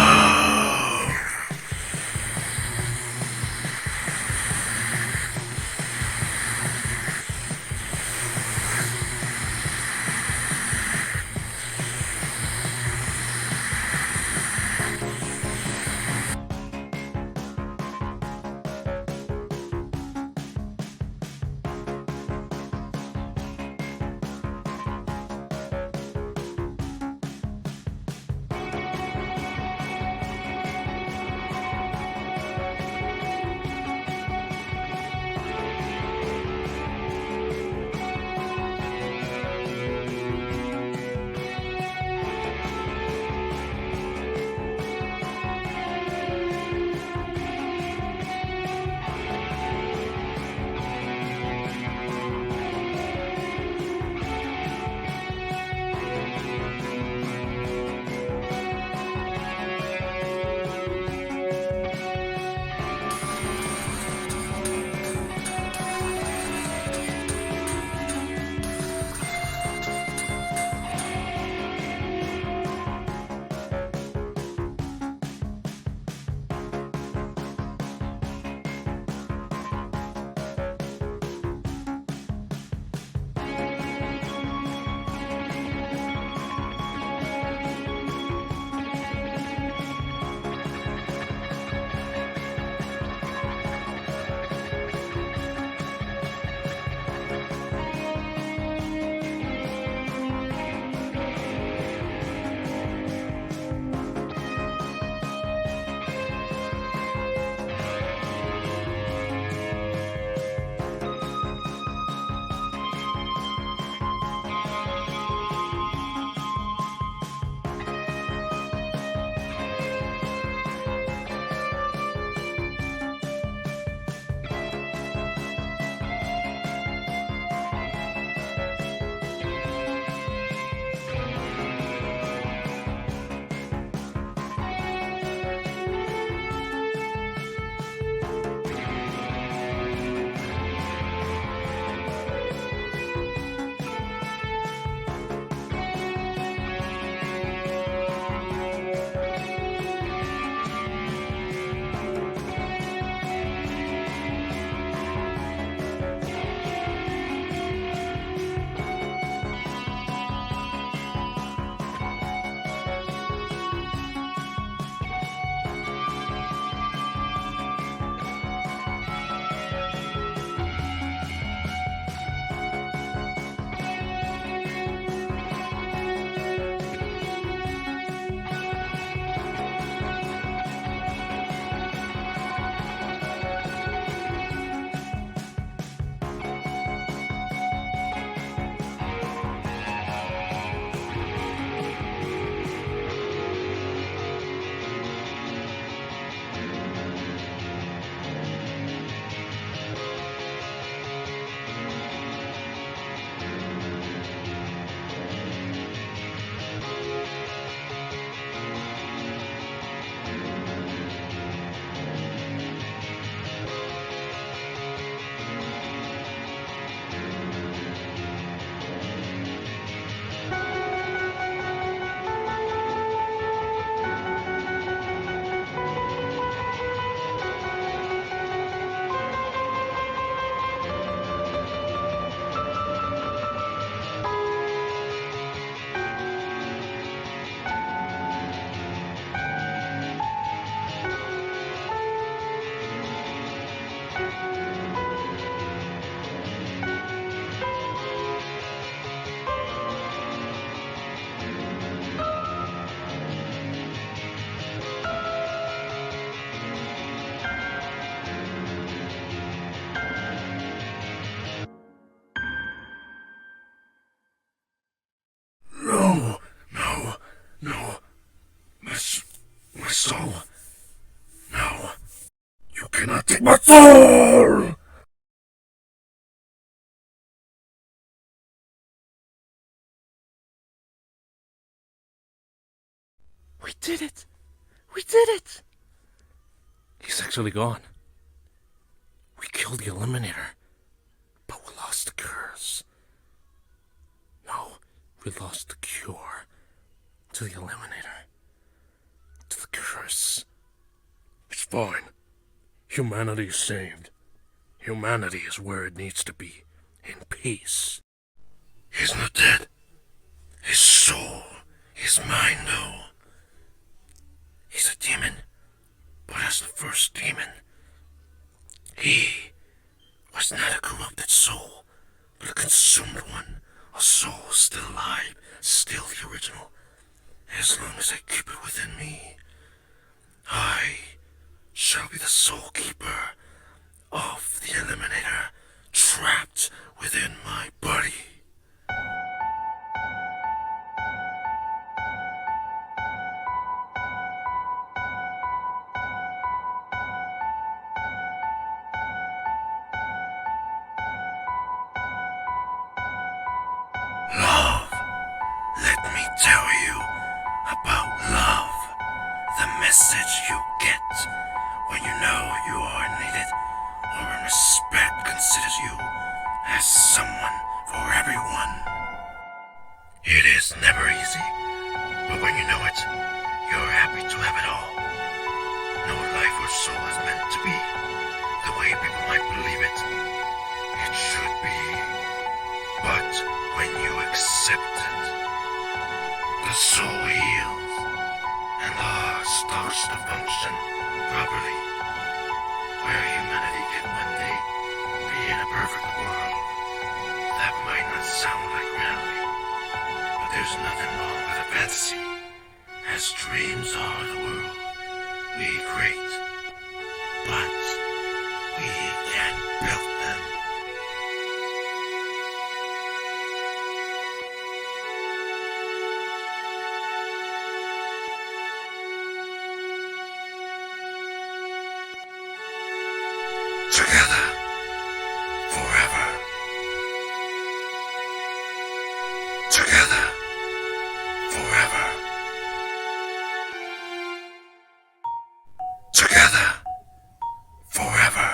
take my soul! We did it! We did it! He's actually gone. We killed the Eliminator, but we lost the curse. No, we lost the cure to the Eliminator, to the curse. It's fine. Humanity is saved. Humanity is where it needs to be, in peace. He's not dead. His soul is mine, though. He's a demon, but as the first demon, he was not a corrupted soul, but a consumed one. A soul still alive, still the original. As long as I keep it within me, I shall be the soul keeper of the Eliminator, trapped within my body. Love. Let me tell you about love. The message you get when you know you are needed, or when respect considers you as someone for everyone. It is never easy, but when you know it, you're happy to have it all. No life or soul is meant to be the way people might believe it. It should be. But when you accept it, the soul heals, and the heart starts to function properly, where humanity can one day be in a perfect world. That might not sound like reality, but there's nothing wrong with a fantasy, as dreams are the world we create, but we can't build them. Together, forever. Together, forever. Together, forever.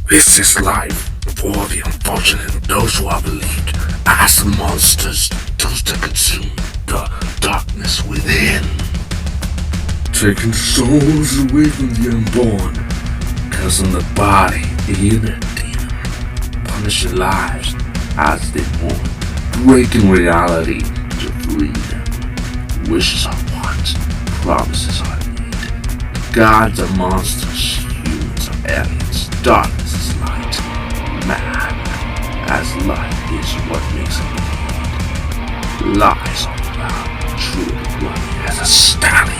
This is life for the unfortunate, those who are believed as monsters, those that consume the darkness within. Taking souls away from the unborn, causing the body, the inner demon, punishing lives as they mourn, breaking reality to freedom. Wishes are wants, promises are made. Gods are monsters, humans are aliens, darkness is light, man as light is what makes him believe. Lies are loud, true bloody as a stallion.